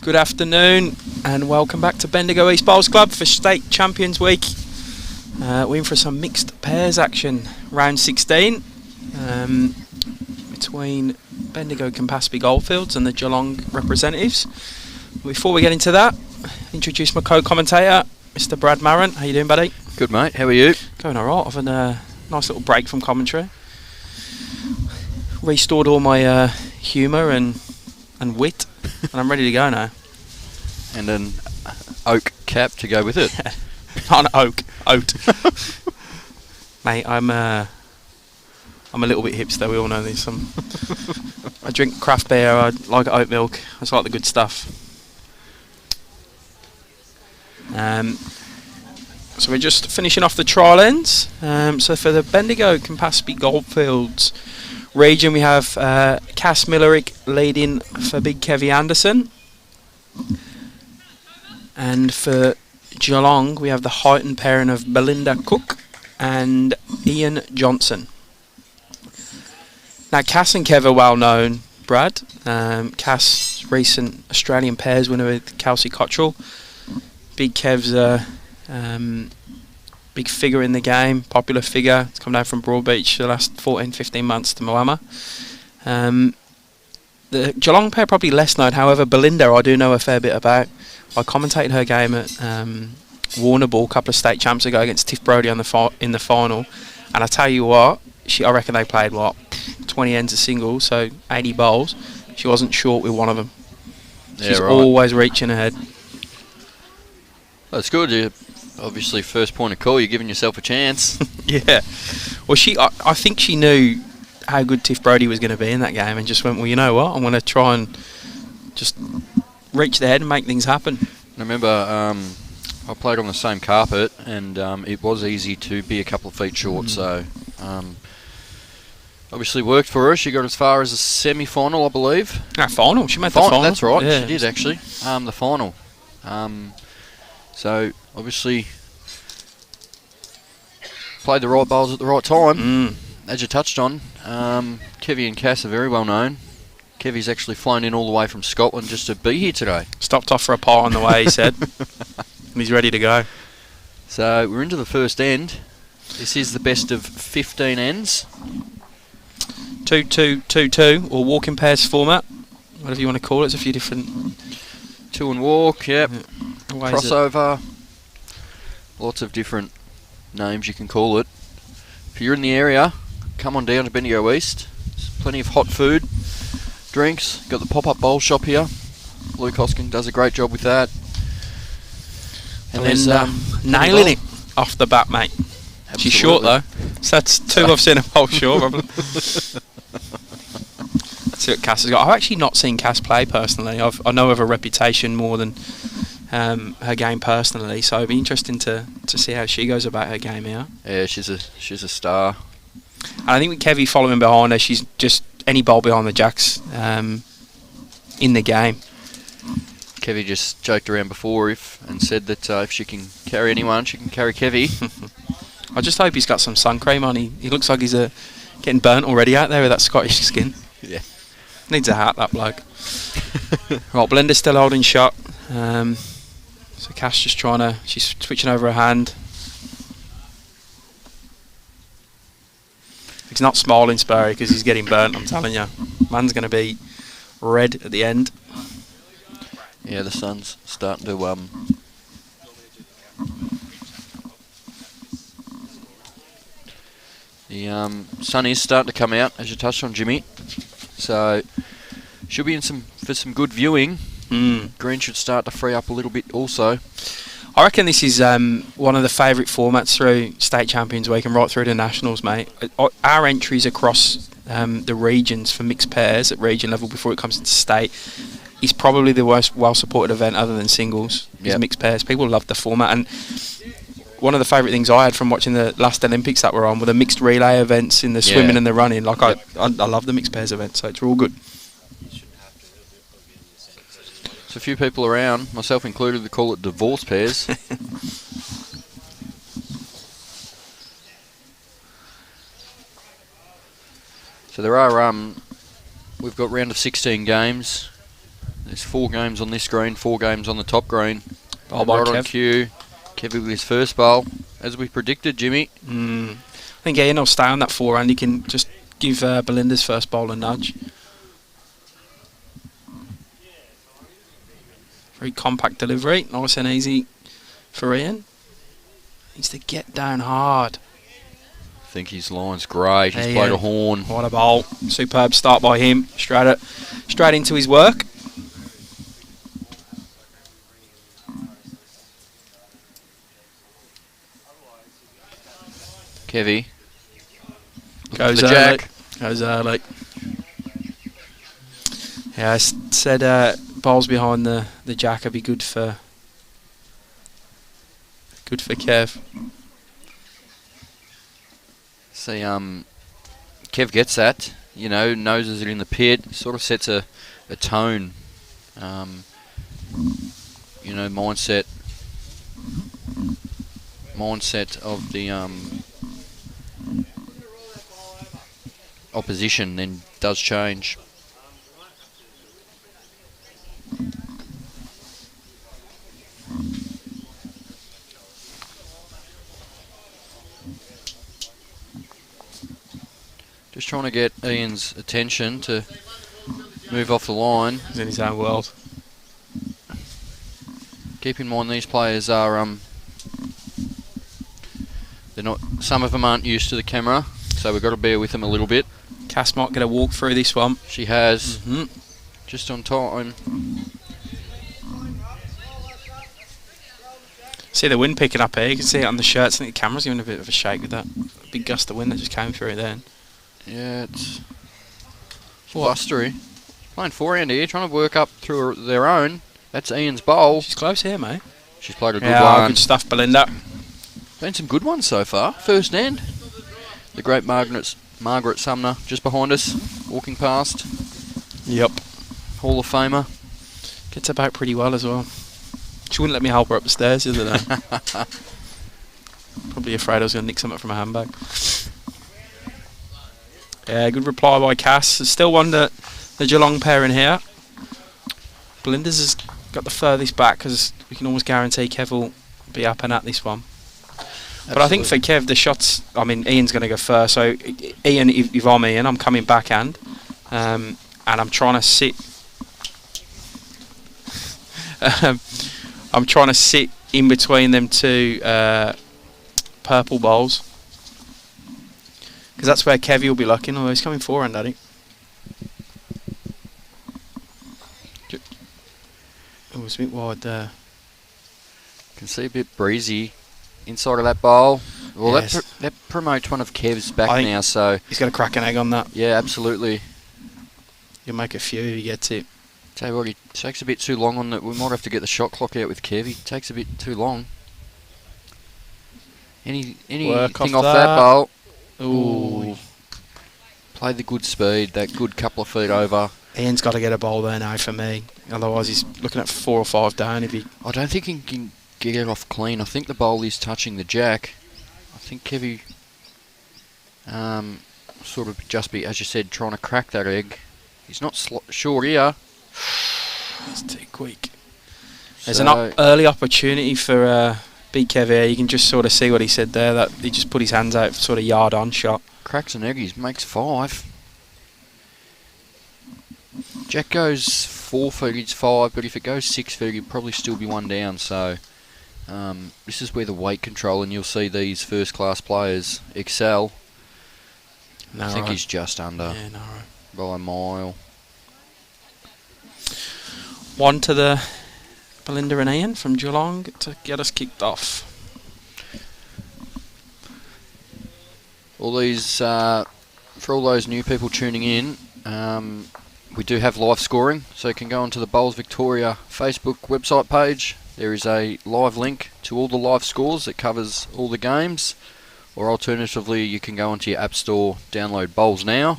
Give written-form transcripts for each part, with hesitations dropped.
Good afternoon and welcome back to Bendigo East Bowls Club for State Champions Week. We're in for some mixed pairs action, round 16, between Bendigo Campaspe Goldfields and the Geelong representatives. Before we get into that, introduce my co-commentator, Mr. Brad Marron. How you doing, buddy? Good, mate. How are you? Going alright. I've had a nice little break from commentary. Restored all my humour and wit, and I'm ready to go now. And an oak cap to go with it. Not an oat. Mate, I'm a little bit hipster, we all know this. I drink craft beer, I like oat milk, I just like the good stuff. So we're just finishing off the trial ends. So for the Bendigo Campaspe Goldfields region, we have Cass Millerick leading for Big Kevy Anderson. And for Geelong, we have the heightened pairing of Belinda Koek and Ian Johnson. Now, Cass and Kev are well known, Brad. Cass, recent Australian pairs winner with Kelsey Cottrell. Big Kev's a big figure in the game, popular figure. He's come down from Broadbeach the last 14-15 months to Moama. The Geelong pair probably less known, however, Belinda I do know a fair bit about. I commentated her game at Warrnambool a couple of state champs ago against Tiff Brodie in the final, and I tell you what, I reckon they played 20 ends of singles, so 80 bowls. She wasn't short with one of them. Yeah, she's right. Always reaching ahead. That's good. You obviously first point of call. You're giving yourself a chance. Yeah. Well, I think she knew how good Tiff Brodie was going to be in that game, and just went, well, you know what? I'm going to try and just reach the head and make things happen. I remember I played on the same carpet, and it was easy to be a couple of feet short. So obviously worked for her. She got as far as a semi-final, I believe. Final. She made the final. That's right. Yeah. She did actually. The final. So obviously played the right bowls at the right time. As you touched on, Kevy and Cass are very well known. Kevy's actually flown in all the way from Scotland just to be here today. Stopped off for a pie on the way, he said. And he's ready to go. So we're into the first end. This is the best of 15 ends. 2-2-2-2, or walking pairs format, whatever you want to call it. There's a few different... Two and walk, yep. Ways crossover. Lots of different names you can call it. If you're in the area, come on down to Bendigo East. There's plenty of hot food, drinks. Got the pop-up bowl shop here. Luke Hoskin does a great job with that. And there's nailing it off the bat, mate. Absolutely. She's short though, so that's two I've seen a bowl short. Probably. See what Cass has got. I've actually not seen Cass play personally. I know of her reputation more than her game personally, so it'd be interesting to see how she goes about her game here. Yeah, she's a star. And I think with Kevy following behind her, she's just any bowl behind the jacks in the game. Kevy just joked around before and said that if she can carry anyone, she can carry Kevy. I just hope he's got some sun cream on. He looks like he's getting burnt already out there with that Scottish skin. Yeah. Needs a hat, that bloke. Right, Belinda's still holding shot. So Cass just she's switching over her hand. He's not smiling, Sperry, because he's getting burnt, I'm telling you. Man's going to be red at the end. Yeah, the sun's starting to... The sun is starting to come out, as you touched on, Jimmy. So, should be in for some good viewing. Green should start to free up a little bit also. I reckon this is one of the favourite formats through State Champions Week and right through to Nationals, mate. Our entries across the regions for mixed pairs at region level before it comes into state is probably the most well-supported event other than singles. Is mixed pairs. People love the format, and one of the favourite things I had from watching the last Olympics that were on were the mixed relay events in the swimming and the running. Like I love the mixed pairs events, so it's all good. There's a few people around, myself included, that call it divorce pairs. So there are, we've got round of 16 games. There's 4 games on this green, 4 games on the top green. Bowl by right on Kev. cue. Kevy with his first bowl, as we predicted, Jimmy. I think Ian will stay on that forehand. He can just give Belinda's first bowl a nudge. Very compact delivery, nice and easy for Ian. Needs to get down hard. I think his line's great. He's Ian, played a horn. What a bowl. Superb start by him. Straight into his work. Kevy. Goes the early. jack. Goes early. Yeah, I said bowls behind the jack would be good for Kev. See, Kev gets that. You know, noses it in the pit. Sort of sets a tone. You know, mindset of the opposition then does change. Just trying to get Ian's attention to move off the line. He's in his own world. Keep in mind these players are they're not. Some of them aren't used to the camera, so we've got to bear with them a little bit. Cass might get a walk through this one. She has, just on time. See the wind picking up here. You can see it on the shirts. I think the camera's giving a bit of a shake with that big gust of wind that just came through then. Yeah, it's blustery. Playing forehand here, trying to work up through their own. That's Ian's bowl. She's close here, mate. She's played a good Yeah, one. good stuff, Belinda. Been some good ones so far. First hand. The great Margaret Sumner just behind us, walking past. Yep. Hall of Famer. Gets about pretty well as well. She wouldn't let me help her up the stairs the other day. Probably afraid I was going to nick something from her handbag. Yeah, good reply by Cass. There's still one that the Geelong pair in here. Belinda's has got the furthest back because we can almost guarantee Kev will be up and at this one. Absolutely. But I think for Kev, the shots, I mean, Ian's going to go first. So, Ian, if I'm Ian, I'm coming backhand. And I'm trying to sit. I'm trying to sit in between them two purple bowls. Because that's where Kevy will be looking. Oh, he's coming forehand, I think. Oh, it's a bit wide there. Can see a bit breezy inside of that bowl. Well, yes. that promotes one of Kev's back now, so... He's got to crack an egg on that. Yeah, absolutely. He'll make a few if he gets it. Tell you what, he takes a bit too long on that. We might have to get the shot clock out with Kev. He takes a bit too long. Anything off that bowl? Ooh. Played the good speed, that good couple of feet over. Ian's got to get a bowl there now for me. Otherwise he's looking at 4 or 5 down if he... I don't think he can get it off clean. I think the bowl is touching the jack. I think Kevy sort of just be, as you said, trying to crack that egg. He's not sure here. It's too quick. There's an early opportunity for Big Kev here. You can just sort of see what he said there, that he just put his hands out, sort of yard on shot. Cracks an egg, he makes 5. Jack goes 4 feet, it's 5, but if it goes 6 feet, he'd probably still be 1 down. So this is where the weight control, and you'll see these first class players excel. No, I think he's just under by a mile. 1 to the Belinda and Ian from Geelong to get us kicked off. All these, for all those new people tuning in, we do have live scoring, so you can go onto the Bowls Victoria Facebook website page. There is a live link to all the live scores that covers all the games, or alternatively you can go onto your app store, download Bowls Now.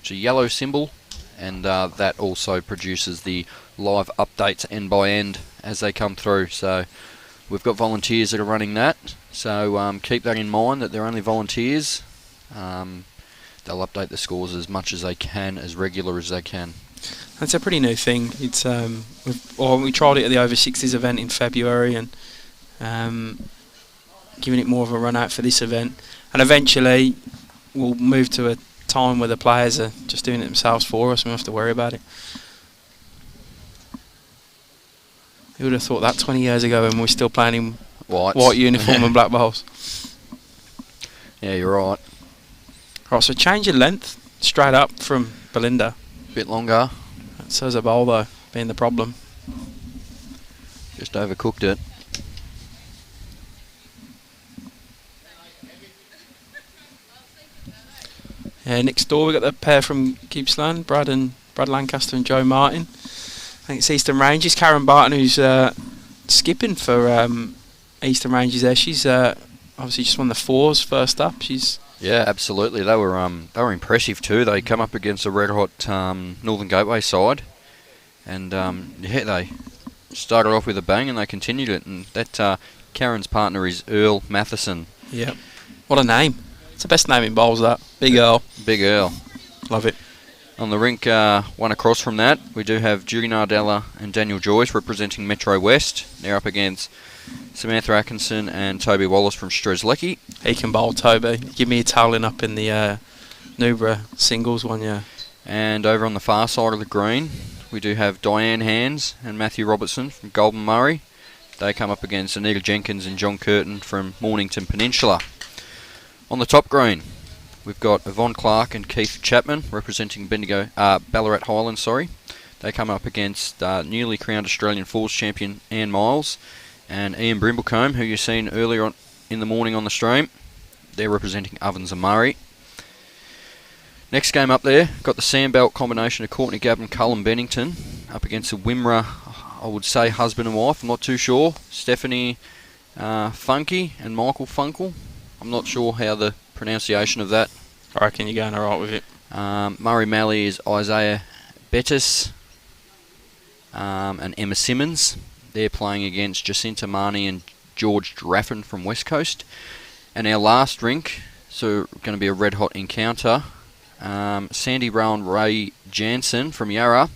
It's a yellow symbol, and that also produces the live updates end by end as they come through. So we've got volunteers that are running that, so keep that in mind that they're only volunteers. They'll update the scores as much as they can, as regular as they can. That's a pretty new thing. It's we tried it at the over 60s event in February and giving it more of a run out for this event. And eventually we'll move to a time where the players are just doing it themselves for us and we don't have to worry about it. Who would have thought that 20 years ago when we were still playing in white uniform and black balls? Yeah, you're right. Right, so change in length straight up from Belinda. Bit longer. That says a bowl though, being the problem. Just overcooked it. Yeah, next door we got the pair from Gippsland, Brad Lancaster and Joe Martin. I think it's Eastern Ranges. Karen Barton, who's skipping for Eastern Ranges there. She's obviously just won the fours first up. Yeah, absolutely. They were impressive too. They come up against a red hot Northern Gateway side, and they started off with a bang and they continued it. And that Karen's partner is Earl Matheson. Yeah, what a name! It's the best name in bowls. That Big Earl. Big Earl. Love it. On the rink, one across from that, we do have Judy Nardella and Daniel Joyce representing Metro West. They're up against Samantha Atkinson and Toby Wallace from Strzelecki. He can bowl, Toby. Give me a towling up in the Nubra singles one, yeah. And over on the far side of the green, we do have Diane Hands and Matthew Robertson from Golden Murray. They come up against Anita Jenkins and John Curtin from Mornington Peninsula. On the top green, we've got Yvonne Clark and Keith Chapman representing Ballarat Highlands. They come up against newly crowned Australian Falls champion Anne Miles and Ian Brimblecombe, who you've seen earlier on in the morning on the stream. They're representing Ovens and Murray. Next game up there, got the Sandbelt combination of Courtney Gavin, Cullen Bennington up against a Wimmera, I would say husband and wife, I'm not too sure. Stephanie Funky and Michael Funkel. I'm not sure how the pronunciation of that. I reckon you're going alright with it. Murray Malley is Isaiah Bettis and Emma Simmons. They're playing against Jacinta Marnie and George Draffin from West Coast. And our last rink, so going to be a red hot encounter. Sandy Rowan Ray Jansen from Yarra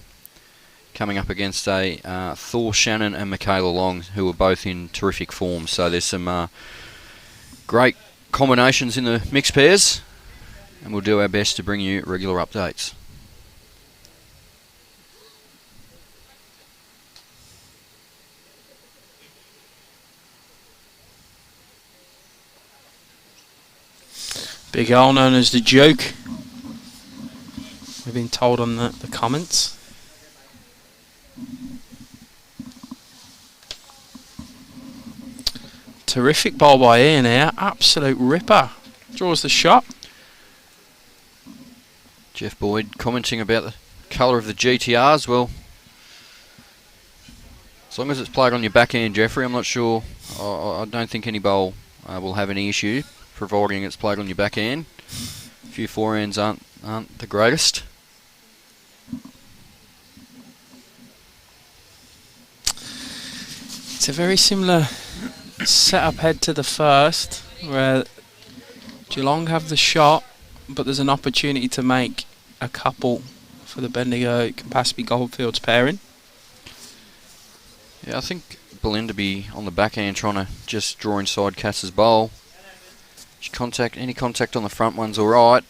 coming up against a Thor Shannon and Michaela Long, who are both in terrific form. So there's some great combinations in the mixed pairs, and we'll do our best to bring you regular updates. Big Al, known as the Joke. We've been told on the comments. Terrific bowl by Ian here. Absolute ripper. Draws the shot. Jeff Boyd commenting about the colour of the GTRs. Well, as long as it's played on your backhand, Jeffrey, I'm not sure. I don't think any bowl will have any issue, providing it's played on your backhand. A few forehands aren't the greatest. It's a very similar setup head to the first, where Geelong have the shot, but there's an opportunity to make a couple for the Bendigo Campaspe Goldfields pairing. Yeah, I think Belinda be on the backhand trying to just draw inside Cass's bowl. Any contact on the front one's alright.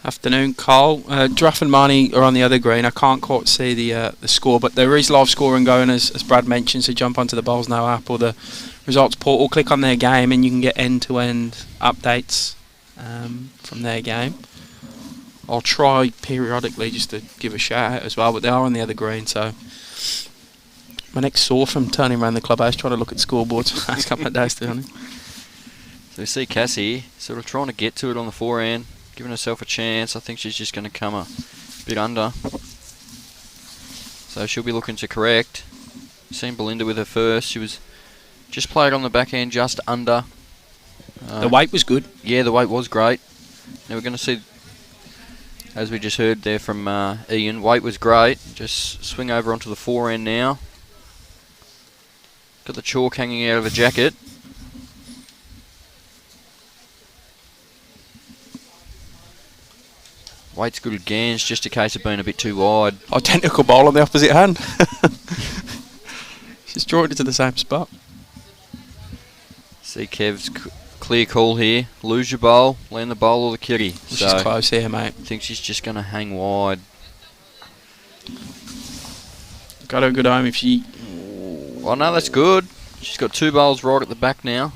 Afternoon, Carl. Draff and Marnie are on the other green. I can't quite see the score, but there is live scoring going, as Brad mentioned, so jump onto the Bowls Now app or the results portal, click on their game, and you can get end-to-end updates from their game. I'll try periodically just to give a shout out as well, but they are on the other green, so my next saw from turning around the clubhouse trying to look at scoreboards last couple of days, to be honest. So we see Cassie sort of trying to get to it on the forehand, giving herself a chance. I think she's just going to come a bit under. So she'll be looking to correct. Seen Belinda with her first. She was just played on the backhand just under. The weight was good. Yeah, the weight was great. Now we're going to see, as we just heard there from Ian, weight was great. Just swing over onto the forehand now. Got the chalk hanging out of her jacket. Wait's good again. It's just a case of being a bit too wide. Identical bowl on the opposite hand. She's drawn it to the same spot. See Kev's clear call here. Lose your bowl, land the bowl or the kitty. She's close here, mate. I think she's just going to hang wide. Got her good home if she... Oh no, that's good. She's got 2 bowls right at the back now.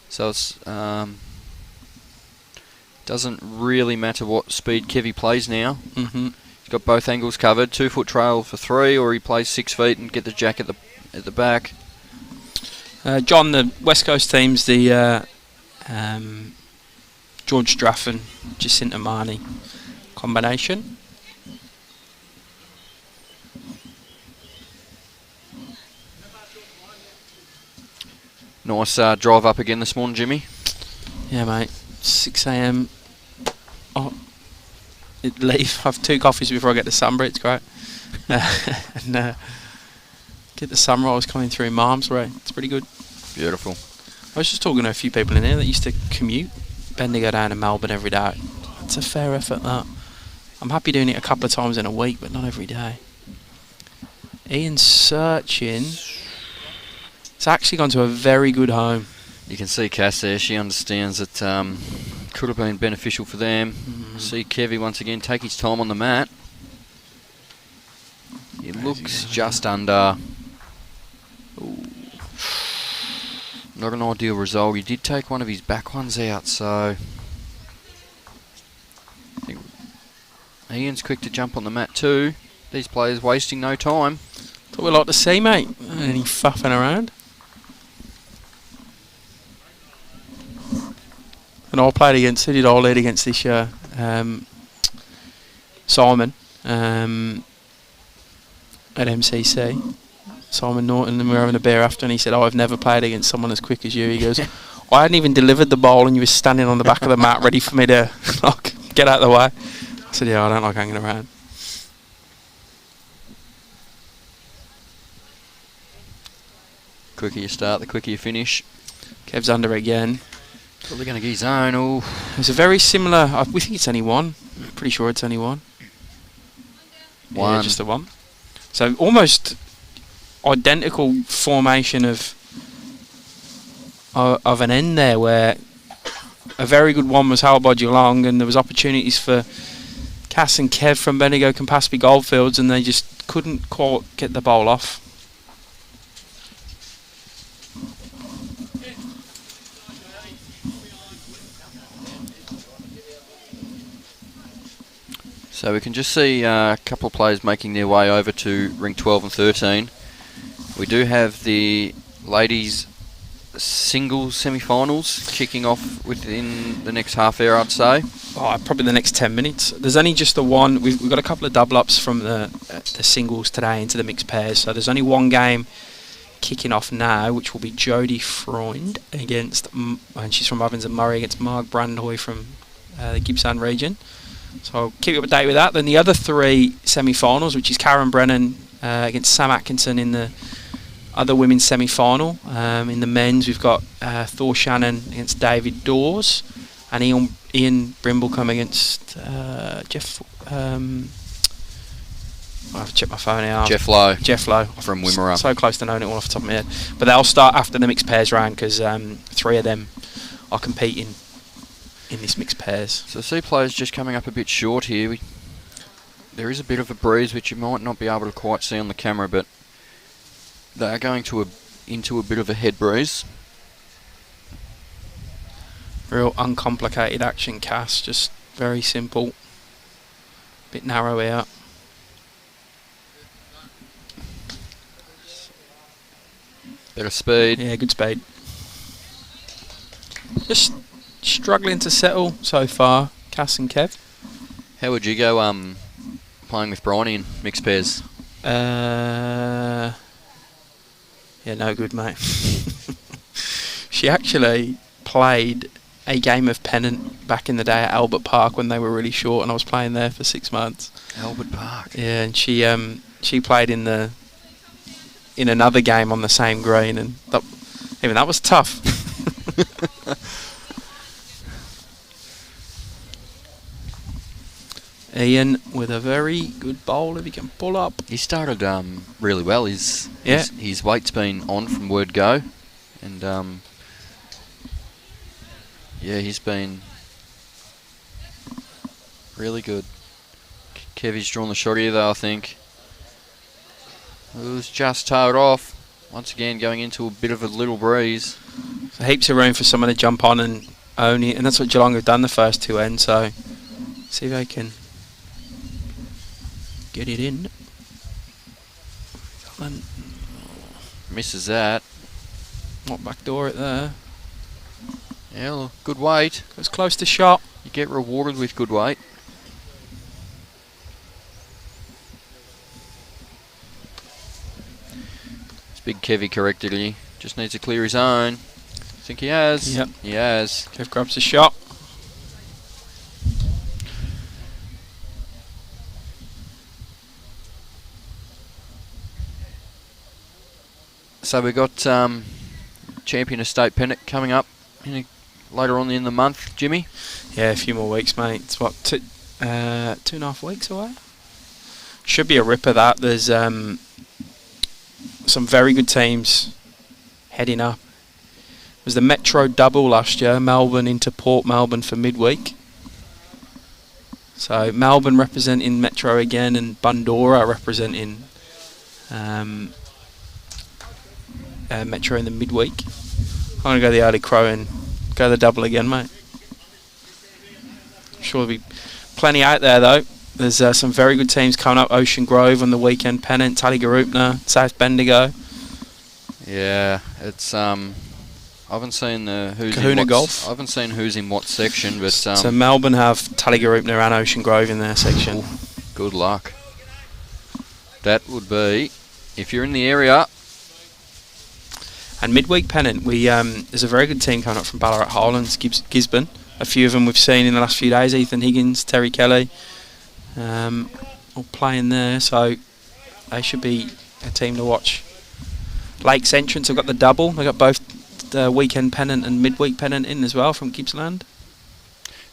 So it's... doesn't really matter what speed Kevy plays now. Mm-hmm. He's got both angles covered. 2-foot trail for 3, or he plays 6 feet and get the jack at the back. John, the West Coast team's the George Straffen, Jacinta Marnie combination. Nice drive up again this morning, Jimmy. Yeah, mate. 6 a.m. Oh, leave. Have 2 coffees before I get to Sunbury. It's great. And get the sunrise coming through Malmesbury. It's pretty good. Beautiful. I was just talking to a few people in there that used to commute Bendigo down to Melbourne every day. It's a fair effort, that. I'm happy doing it a couple of times in a week, but not every day. Ian's searching. It's actually gone to a very good home. You can see Cass there. She understands that could have been beneficial for them. See Kevy once again take his time on the mat. It looks just under. Ooh. Not an ideal result. He did take one of his back ones out, so I think Ian's quick to jump on the mat too. These players wasting no time. That's what we like to see, mate. Any faffing around. And I played against, who did I lead against this year? Simon at MCC. Simon Norton, and we were having a beer after, and he said, I've never played against someone as quick as you. He goes, I hadn't even delivered the ball and you were standing on the back of the mat ready for me to get out of the way. I said, yeah, I don't like hanging around. Quicker you start, the quicker you finish. Kev's under again. Probably going to get his own. Oh, it's a very similar, we think it's only one. I'm pretty sure it's only one. One. Yeah, just the one. So almost identical formation of an end there, where a very good one was held by Geelong, and there was opportunities for Cass and Kev from Bendigo, Campaspe, Goldfields, and they just couldn't quite get the bowl off. so we can just see a couple of players making their way over to ring 12 and 13. We do have the ladies' singles semi-finals kicking off within the next half hour, I'd say. Oh, probably the next 10 minutes. There's only just the one. We've got a couple of double-ups from the singles today into the mixed pairs. So there's only one game kicking off now, which will be Jodie Freund against, and she's from Ovens and Murray, against Marg Brandhoy from the Gippsland region. So I'll keep you up to date with that. Then the other 3 semi-finals, which is Karen Brennan against Sam Atkinson in the other women's semi-final. In the men's, we've got Thor Shannon against David Dawes, and Ian Brimblecombe against Jeff. I'll have to check my phone out. Jeff Lowe. Jeff Lowe. From Wimmera. So close to knowing it all off the top of my head. But they'll start after the mixed pairs round, because 3 of them are competing in this mixed pairs. So see players just coming up a bit short here. There is a bit of a breeze, which you might not be able to quite see on the camera, but they are going into a bit of a head breeze. Real uncomplicated action cast, just very simple. Bit narrow out. Bit of speed. Yeah, good speed. Just struggling to settle so far, Cass and Kev. How would you go playing with Bryony in mixed pairs? Yeah, no good, mate. She actually played a game of pennant back in the day at Albert Park when they were really short, and I was playing there for 6 months. Albert Park. Yeah, and she played in another game on the same green, and even that was tough. Ian with a very good bowl if he can pull up. He started really well. His weight's been on from word go, and he's been really good. Kevy's drawn the shot here though, I think. It was just tailed off. Once again, going into a bit of a little breeze. So heaps of room for someone to jump on and own it, and that's what Geelong have done the first two ends. So see if they can get it in. Misses that. Not backdoor it there. Yeah, well, good weight. It was close to shot. You get rewarded with good weight. Big Kevy corrected here. Just needs to clear his own. I think he has. Yep. He has. Kev grabs a shot. So we've got Champion Estate Pennant coming up later on in the month, Jimmy. Yeah, a few more weeks, mate. It's what, 2.5 weeks away? Should be a ripper, that. There's some very good teams heading up. It was the Metro double last year, Melbourne into Port Melbourne for midweek. So Melbourne representing Metro again, and Bundora representing Metro in the midweek. I'm going to go the early crow and go the double again, mate. I'm sure there'll be plenty out there though. There's some very good teams coming up. Ocean Grove on the weekend, Pennant, Tallygaroopna, South Bendigo. Yeah, it's I haven't seen who's Kahuna in Golf. I haven't seen who's in what section, but so Melbourne have Tallygaroopna and Ocean Grove in their section. Good luck. That would be if you're in the area. And midweek Pennant, there's a very good team coming up from Ballarat Highlands, Gisborne. A few of them we've seen in the last few days. Ethan Higgins, Terry Kelly. All playing there, so they should be a team to watch. Lakes Entrance have got the double. They've got both the weekend pennant and midweek pennant in as well from Gippsland.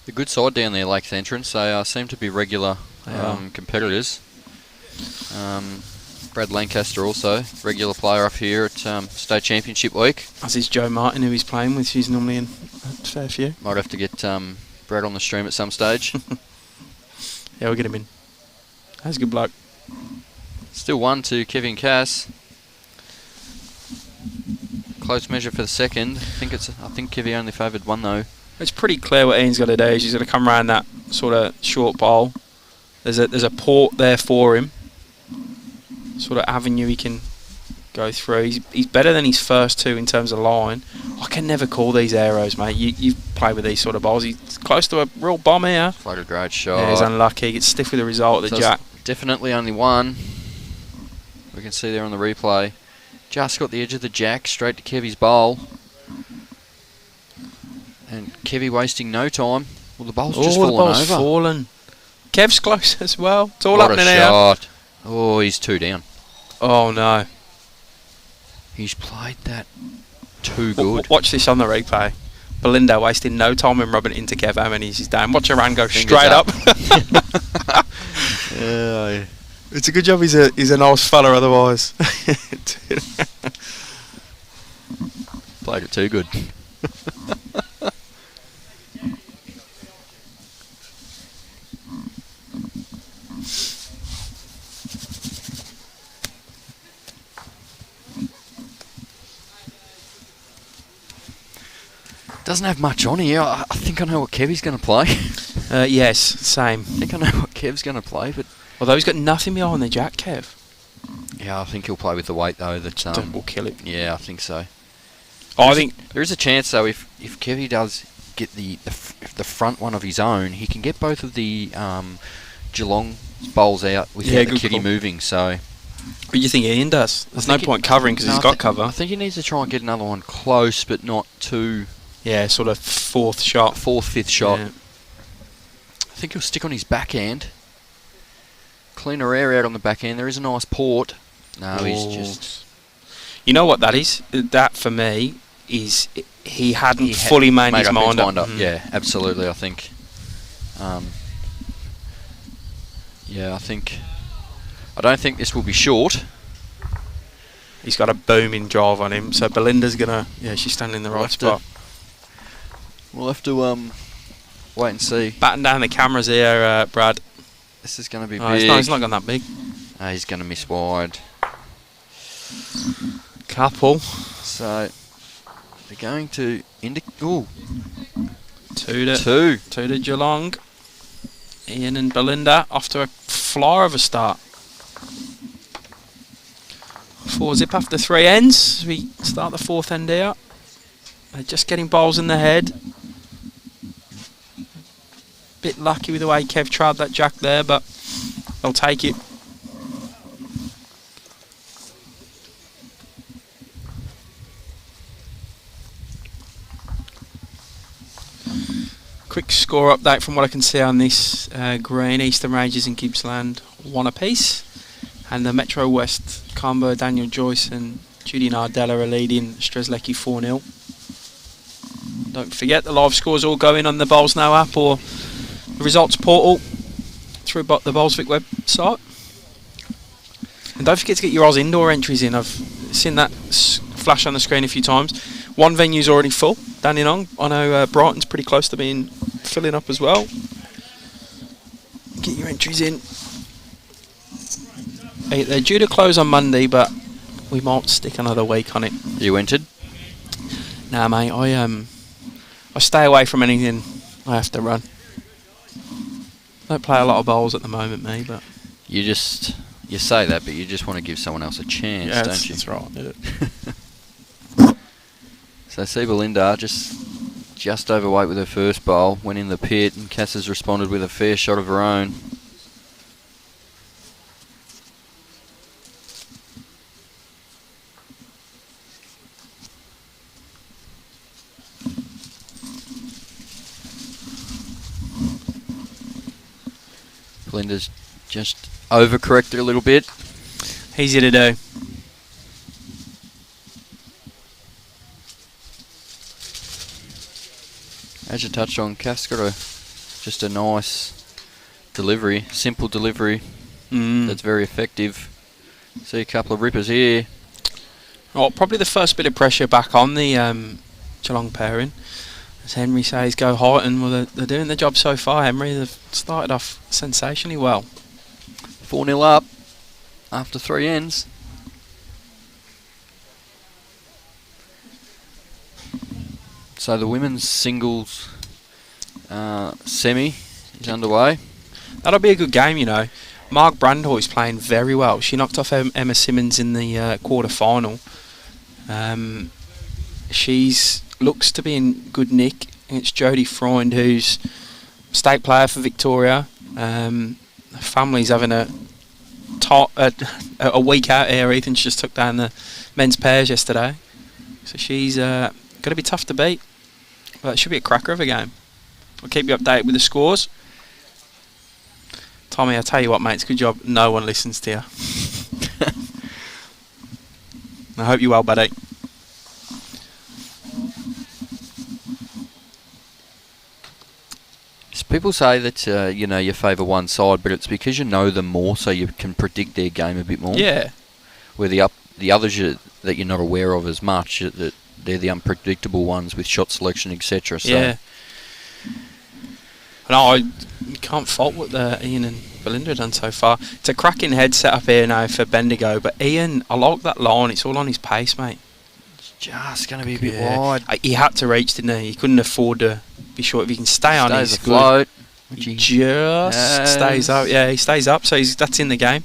The good side down there, Lakes Entrance. They seem to be regular competitors. Brad Lancaster also, regular player up here at State Championship week. As is Joe Martin, who he's playing with. She's normally in a fair few. Might have to get Brad on the stream at some stage. Yeah, we'll get him in. That's a good bloke. Still 1 to Kevin Cass. Close measure for the second. I think Kevy only favoured one though. It's pretty clear what Ian's got to do. He's got to come around that sort of short bowl. There's a port there for him. Sort of avenue he can go through. He's better than his first two in terms of line. I can never call these arrows, mate. You've played with these sort of bowls. He's close to a real bomb here. Played a great shot. Yeah, he's unlucky. He gets stiff with the result of the jack. Definitely only one. We can see there on the replay. Just got the edge of the jack straight to Kevy's bowl. And Kevy wasting no time. Well, the bowl's just fallen over. Fallen. Kev's close as well. It's all what up a in the air. Shot. Oh, he's 2 down. Oh, no. He's played that too good. Watch this on the replay. Belinda wasting no time in rubbing it into Kev. How many he's down? Watch her run go Fingers straight up. Yeah. It's a good job he's a nice fella otherwise. Played it too good. Doesn't have much on here. I think I know what Kevy's going to play. Yes, same. I think I know what Kev's going to play, but although he's got nothing behind the jack, Kev. yeah, I think he'll play with the weight though. That Will kill it. Yeah, I think so. I think there is a chance though if Kevy does get the front one of his own, he can get both of the Geelong bowls out without the kitty moving. So. What do you think Ian does? There's no point covering because he's got cover. I think he needs to try and get another one close, but not too. Yeah, sort of fourth, fifth shot. Yeah. I think he'll stick on his backhand. Cleaner air out on the backhand. There is a nice port. No, he's just. You know what that is? That for me is he hadn't fully made his mind up. Yeah, absolutely. I think. Yeah, I don't think this will be short. He's got a booming drive on him, so Belinda's gonna. Yeah, she's standing in the right spot. We'll have to wait and see. Batten down the cameras here, Brad. This is going to be Oh, big. he's not gone that big. He's going to miss wide. Couple. So they're going to indicate. Two to Geelong. Ian and Belinda off to a flyer of a start. 4 zip after 3 ends. As we start the 4th end here. They're just getting balls in the head. Bit lucky with the way Kev tried that jack there, but they'll take it. Quick score update from what I can see on this green. Eastern Rangers and Gippsland 1 apiece. And the Metro West combo, Daniel Joyce and Judy Nardella are leading Strzelecki 4-0. Don't forget the live scores all going on the Bowls Now app or the results portal through the Bowlsvik website. And don't forget to get your Oz indoor entries in. I've seen that flash on the screen a few times. One venue's already full, Dandenong. I know Brighton's pretty close to being filling up as well. Get your entries in. They're due to close on Monday, but we might stick another week on it. You entered? Nah, mate. I stay away from anything I have to run. Don't play a lot of bowls at the moment, me, but you say that, but you just want to give someone else a chance, don't you? That's right. So see Belinda just overweight with her first bowl, went in the pit, and Cass has responded with a fair shot of her own. Belinda's just overcorrected a little bit. Easy to do. As you touched on, Cass got just a nice delivery, simple delivery that's very effective. See a couple of rippers here. Oh, probably the first bit of pressure back on the Geelong pairing. As Henry says, go Horton. Well, they're doing the job so far, Henry. They've started off sensationally well. 4-0 up after 3 ends. So the women's singles semi is underway. That'll be a good game, you know. Mark Brandhoy's playing very well. She knocked off Emma Simmons in the quarter-final. She's looks to be in good nick. It's Jodie Freund, who's state player for Victoria. Her family's having a week out here. Ethan just took down the men's pairs yesterday. So she's going to be tough to beat. But it should be a cracker of a game. I'll keep you updated with the scores. Tommy, I'll tell you what, mate, it's a good job no one listens to you. I hope you're well, buddy. People say that you favour one side, but it's because you know them more, so you can predict their game a bit more. Yeah. Where the others that you're not aware of as much, that they're the unpredictable ones with shot selection, etc. So. Yeah. No, you can't fault what Ian and Belinda have done so far. It's a cracking head set up here now for Bendigo, but Ian, I like that line. It's all on his pace, mate. It's just going to be a bit wide. He had to reach, didn't he? He couldn't afford to be short. If he can stay on, he's afloat. He just stays up. Yeah, he stays up, so that's in the game.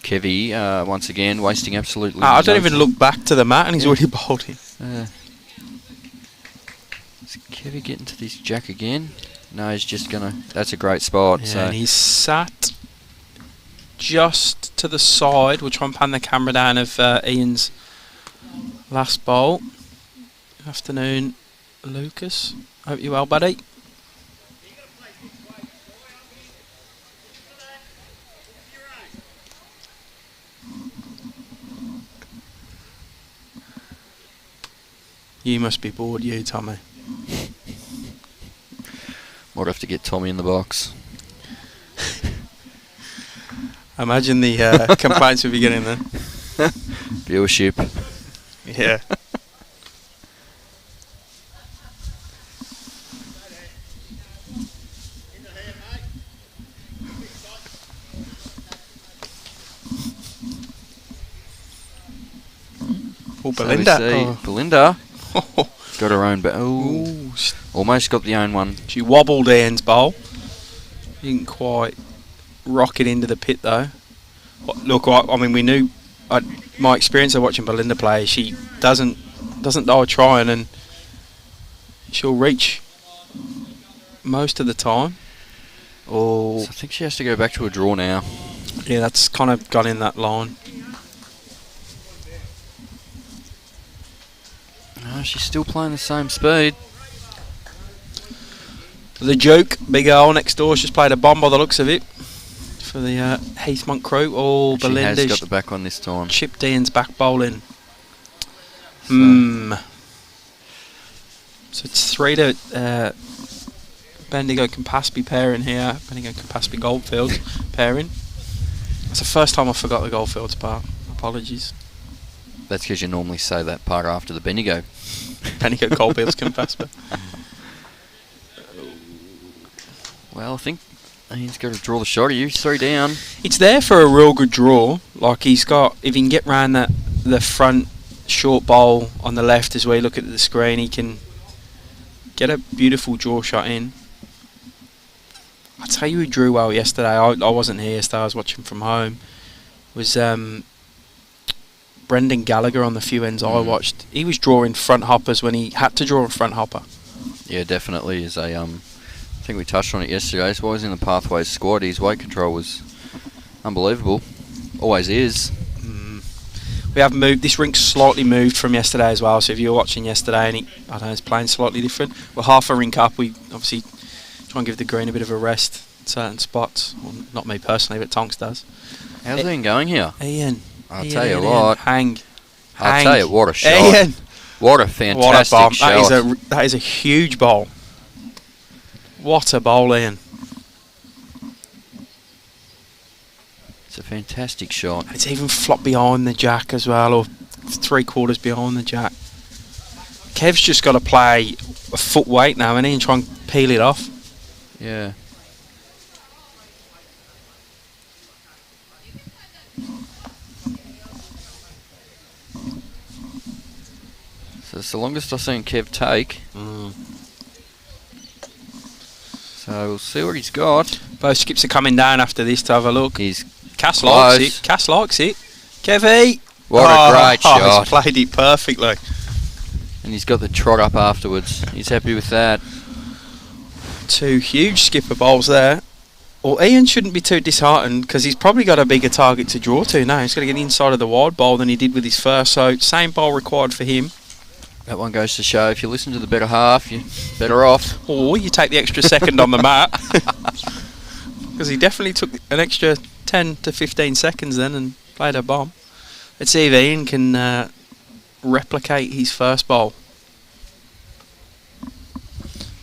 Kevy, once again, wasting absolutely I don't even look back to the mat, and he's already bowled him. Is Kevy getting to this jack again? No, he's just going to... That's a great spot. Yeah, so. And he's sat just to the side. We'll try and pan the camera down of Ian's last bowl. Afternoon, Lucas. Hope you're well, buddy. You must be bored, you, Tommy. Might have to get Tommy in the box. Imagine the complaints we'll be getting there. Viewership. Yeah. Oh, Belinda. So Belinda got her own. Almost got the own one. She wobbled Ian's bowl. Didn't quite rock it into the pit though. Look, I mean, we knew. My experience of watching Belinda play, she doesn't die trying, and she'll reach most of the time. Oh, So I think she has to go back to a draw now. yeah, that's kind of gone in that line. No, she's still playing the same speed. The Joke, big owl next door, just played a bomb by the looks of it for the Heathmont crew. Oh, She has Belinda's got the back one this time. chipped Ian's back bowling. So- So it's 3 to Bendigo Campaspe pairing here. Bendigo Campaspe Goldfields pairing. It's the first time I forgot the Goldfields part. Apologies. That's because you normally say that part after the Bendigo. Bendigo Goldfields Campaspe. Well, I think he's got to draw the shot of you. 3 down. It's there for a real good draw. Like he's got, if he can get round the front short bowl on the left as we look at the screen, he can get a beautiful draw shot in. I'll tell you who drew well yesterday. I wasn't here yesterday, I was watching from home. Was Brendan Gallagher on the few ends I watched. He was drawing front hoppers when he had to draw a front hopper. Yeah, definitely. Is a I think we touched on it yesterday. So while he's in the Pathways squad, his weight control was unbelievable. Always is. We have moved. This rink's slightly moved from yesterday as well. So if you were watching yesterday and I don't know, it's playing slightly different. We're half a rink up. We obviously try and give the green a bit of a rest in certain spots. Well, not me personally, but Tonks does. How's it going here? Ian. I'll Ian, tell you Ian, what. Hang. I'll tell you what a shot. Ian. What a fantastic What a bomb. shot. That is a huge bowl. What a bowl, Ian. It's a fantastic shot. It's even flopped behind the jack as well, or 3/4 behind the jack. Kev's just got to play a foot weight now, and try and peel it off. Yeah. So it's the longest I've seen Kev take. So we'll see what he's got. Both skips are coming down after this to have a look. He's Cass close. likes it. Cass likes it. Kevy! What a great shot. He's played it perfectly. And he's got the trot up afterwards. He's happy with that. 2 huge skipper bowls there. Well, Ian shouldn't be too disheartened because he's probably got a bigger target to draw to now. He's got to get inside of the wide bowl than he did with his first, so same bowl required for him. That one goes to show if you listen to the better half, you're better off. Or you take the extra second on the mat. Because he definitely took an extra 10 to 15 seconds then and played a bomb. Let's see if Ian can replicate his first bowl.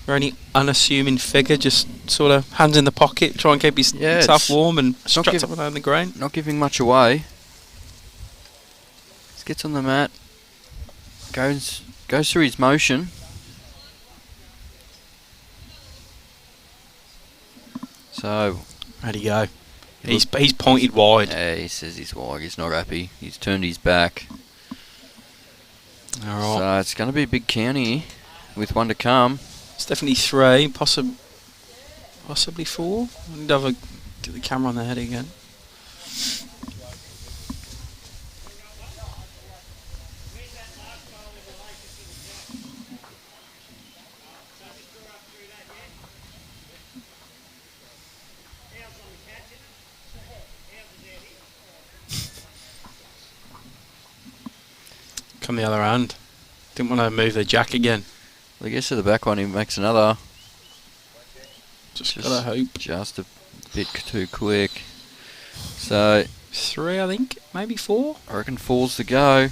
Very unassuming figure, just sort of hands in the pocket, try and keep himself warm and struts up on the grain. Not giving much away. Just gets on the mat, goes through his motion. So, How'd he go? He's pointed wide. Yeah, he says he's wide. He's not happy. He's turned his back. All right. So it's going to be a big county with one to come. It's definitely 3, possibly 4. I need to have get the camera on the head again. Come the other hand. Didn't want to move the jack again. I guess to the back one he makes another. Just gotta hope. Just a bit too quick. So 3, I think, maybe 4. I reckon 4's the go.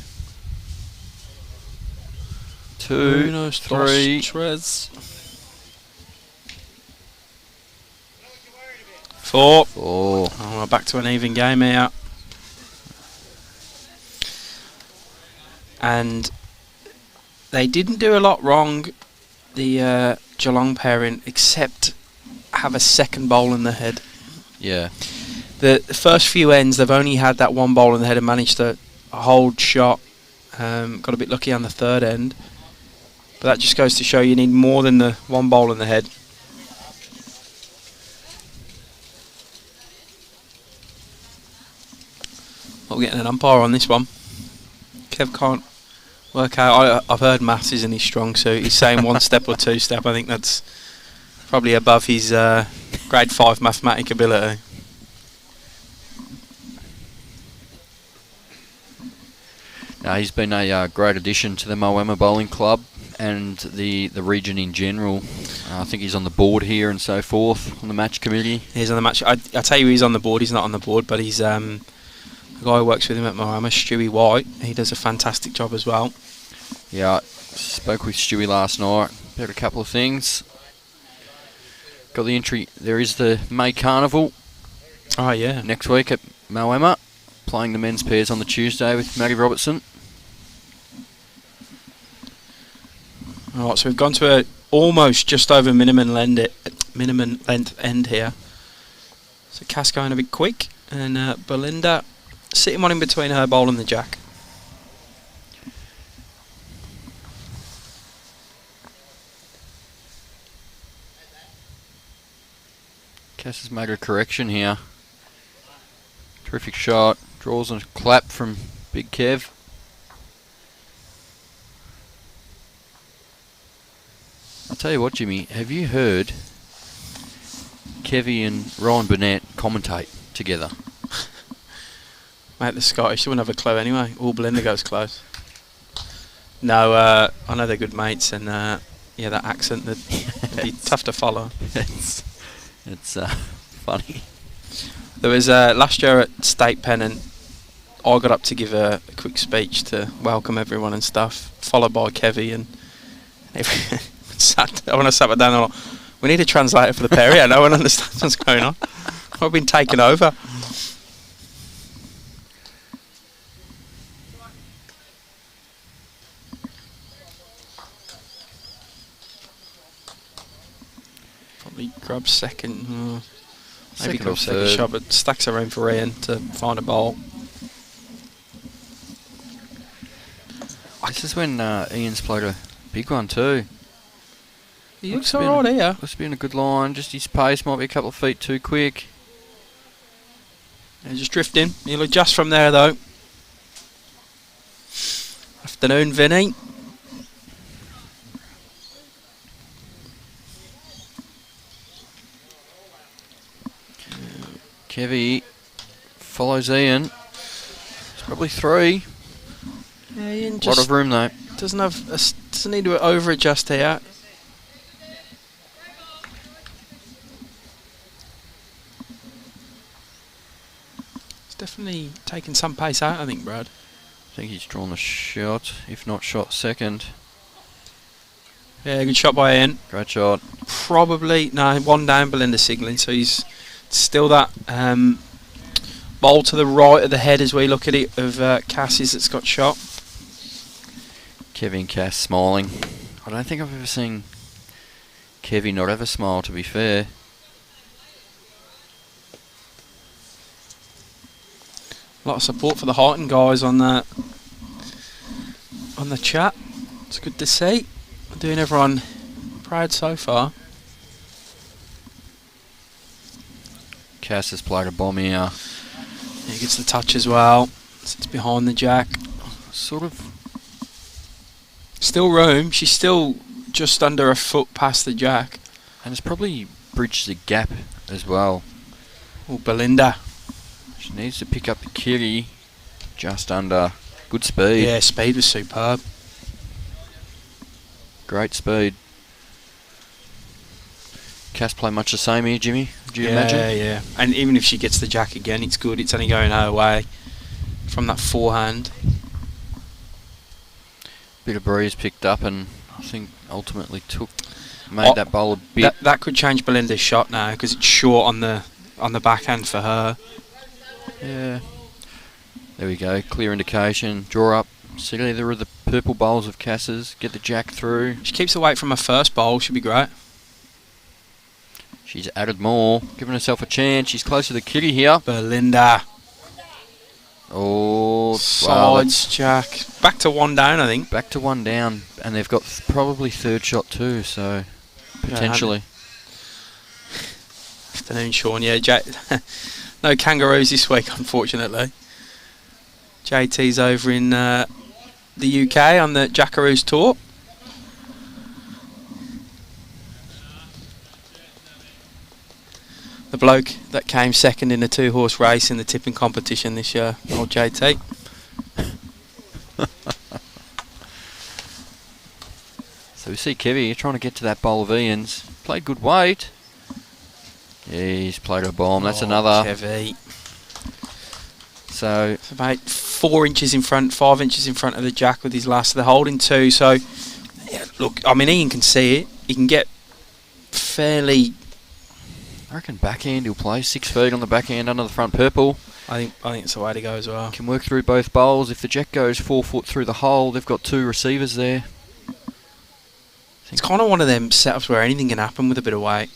2, Unos, 3, dos, tres. 4. 4. Oh, we're back to an even game here. And they didn't do a lot wrong, the Geelong pairing, except have a second bowl in the head. Yeah. The first few ends, they've only had that one bowl in the head and managed to hold shot. Got a bit lucky on the third end. But that just goes to show you need more than the one bowl in the head. We're getting an umpire on this one. Kev can't work out. I've heard maths isn't his strong suit. He's saying 1 step or 2 step. I think that's probably above his grade 5 mathematic ability. Now, he's been a great addition to the Moama Bowling Club and the region in general. I think he's on the board here and so forth, on the match committee. He's on the match. I tell you, he's on the board. He's not on the board, but he's the guy who works with him at Moama, Stewie White. He does a fantastic job as well. Yeah, I spoke with Stewie last night about a couple of things. Got the entry. There is the May Carnival. Oh, yeah. Next week at Moama, playing the men's pairs on the Tuesday with Matty Robertson. Alright, so we've gone to a almost just over minimum length end here. So Cass going a bit quick, and Belinda sitting one in between her bowl and the jack. Cass has made a correction here. Terrific shot. Draws a clap from Big Kev. I'll tell you what, Jimmy, have you heard Kevy and Ryan Burnett commentate together? Mate, the Scottish, they wouldn't have a clue anyway. All Belinda goes close. No, I know they're good mates, and yeah, that accent, that'd be tough to follow. It's funny. There was last year at State Pennant, I got up to give a quick speech to welcome everyone and stuff, followed by Kevy, and when I sat down, I'm like, we need a translator for the pair here. No one understands what's going on. I've been taken over. Probably grab second. Maybe Second grab or second third. shot, but stacks around for Ian to find a bowl. This is when Ian's played a big one too. He looks alright here. Looks to be in a good line. Just his pace might be a couple of feet too quick. Yeah, just drifting. He'll adjust from there though. Afternoon, Vinny. Kevy follows Ian. It's probably 3. Yeah, Ian A lot just of room though. doesn't need to over adjust here. It's definitely taken some pace out, I think, Brad. I think he's drawn the shot, if not shot second. Yeah, good shot by Ian. Great shot. Probably, no, one down, Belinda signalling, so he's still that bowl to the right of the head as we look at it of Cassie's that's got shot. Kevin Cass smiling. I don't think I've ever seen Kevy not have a smile, to be fair. A lot of support for the Hearten guys on the chat. It's good to see. Doing everyone proud so far. Cass has played a bomb here. He gets the touch as well. Sits behind the jack. Sort of. Still room. She's still just under a foot past the jack. And it's probably bridged the gap as well. Oh, Belinda. She needs to pick up the kitty just under. Good speed. Yeah, speed was superb. Great speed. Cass play much the same here, Jimmy? Do you imagine? Yeah. And even if she gets the jack again, it's good. It's only going her way from that forehand. Bit of breeze picked up and I think ultimately made that bowl a bit. That could change Belinda's shot now because it's short on the on the backhand for her. Yeah. There we go. Clear indication. Draw up. See, there are the purple bowls of Casses. Get the jack through. She keeps away from her first bowl. Should be great. She's added more. Giving herself a chance. She's close to the kitty here. Belinda. Oh, sides jack. Back to one down, I think. Back to one down. And they've got probably third shot too, so potentially. Afternoon, Sean. Yeah, no kangaroos this week, unfortunately. JT's over in the UK on the Jackaroos tour. The bloke that came second in the 2-horse race in the tipping competition this year, old JT. So we see Kevy trying to get to that bowl of Ian's. Played good weight. Yeah, he's played a bomb. That's another. Kevy. So it's about 4 inches in front, 5 inches in front of the jack with his last. They're holding 2. So, yeah, look, I mean, Ian can see it. He can get fairly. I reckon backhand he'll play 6 feet on the backhand under the front purple. I think it's the way to go as well. Can work through both bowls. If the jack goes 4 foot through the hole, they've got 2 receivers there. It's kind of one of them setups where anything can happen with a bit of weight.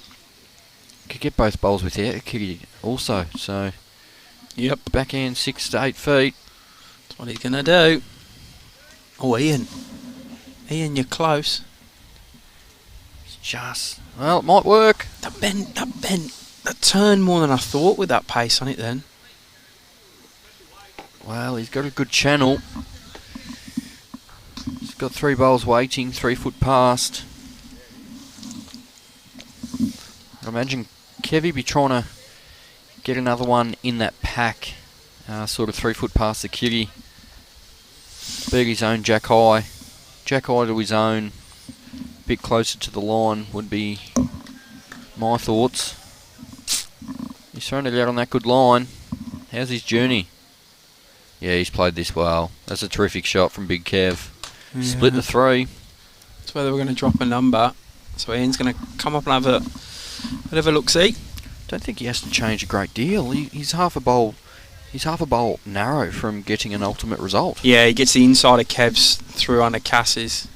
Could get both bowls without a kitty also. So, yep, backhand 6 to 8 feet. That's what he's gonna do. Oh, Ian, you're close. It's just well, it might work. That turned more than I thought with that pace on it then. Well, he's got a good channel. He's got 3 bowls waiting, 3 foot past. I imagine Kevy be trying to get another one in that pack, sort of 3 foot past the kitty. Beat his own jack high to his own, a bit closer to the line would be my thoughts. He's thrown it out on that good line. How's his journey? Yeah, he's played this well. That's a terrific shot from Big Kev. Yeah. Split the 3. That's whether we're going to drop a number. So Ian's going to come up and have a bit of a look-see. Don't think he has to change a great deal. He's half a bowl narrow from getting an ultimate result. Yeah, he gets the inside of Kev's through under Cass's.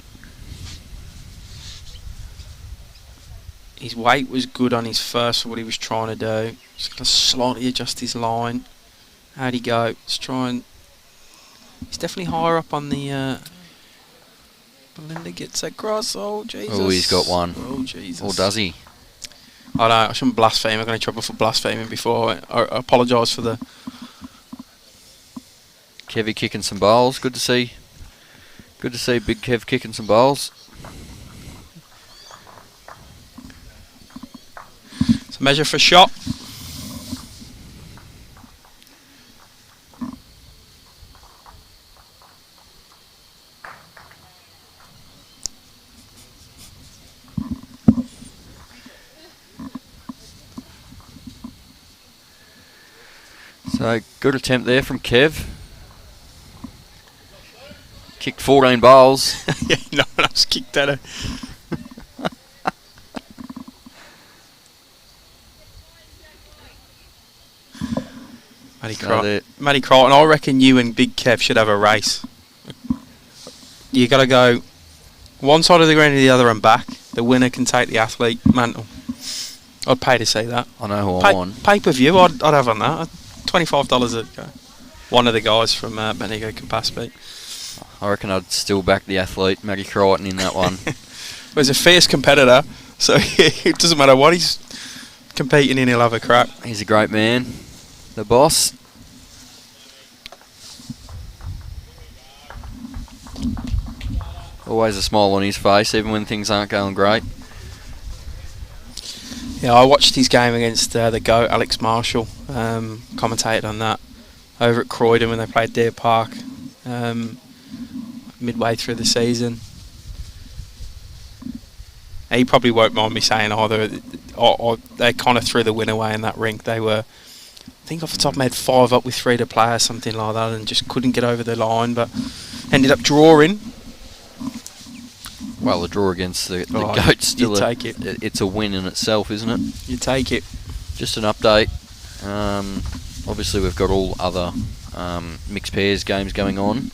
His weight was good on his first for what he was trying to do. Just going to slightly adjust his line. How'd he go? Let's try and... He's definitely higher up on the... Belinda gets across. Oh, Jesus. Oh, he's got one. Oh, Jesus. Or does he? I know, I shouldn't blaspheme. I'm going to trouble for blaspheming before. I apologise for the... Kevy kicking some bowls. Good to see. Good to see Big Kev kicking some bowls. It's a measure for shot. So, good attempt there from Kev. Kicked 14 bowls. Yeah, no one else kicked at her. Matty Crichton, I reckon you and Big Kev should have a race. You got to go one side of the ground to the other and back. The winner can take the athlete mantle. I'd pay to see that. I know who I'm on. Pay-per-view, I'd have on that. $25 a go. One of the guys from Bendigo Campaspe. I reckon I'd still back the athlete, Matty Crichton, in that one. Well, he's a fierce competitor, so it doesn't matter what he's competing in, he'll have a crack. He's a great man. The boss. Always a smile on his face, even when things aren't going great. Yeah, I watched his game against the GOAT, Alex Marshall, commentated on that over at Croydon when they played Deer Park midway through the season. He probably won't mind me saying either, or they kind of threw the win away in that rink. They were, I think off the top of my head, 5 up with 3 to play or something like that, and just couldn't get over the line, but ended up drawing. Well, the draw against the GOAT's still take it. It's a win in itself, isn't it? You take it. Just an update. Obviously, we've got all other mixed pairs games going on.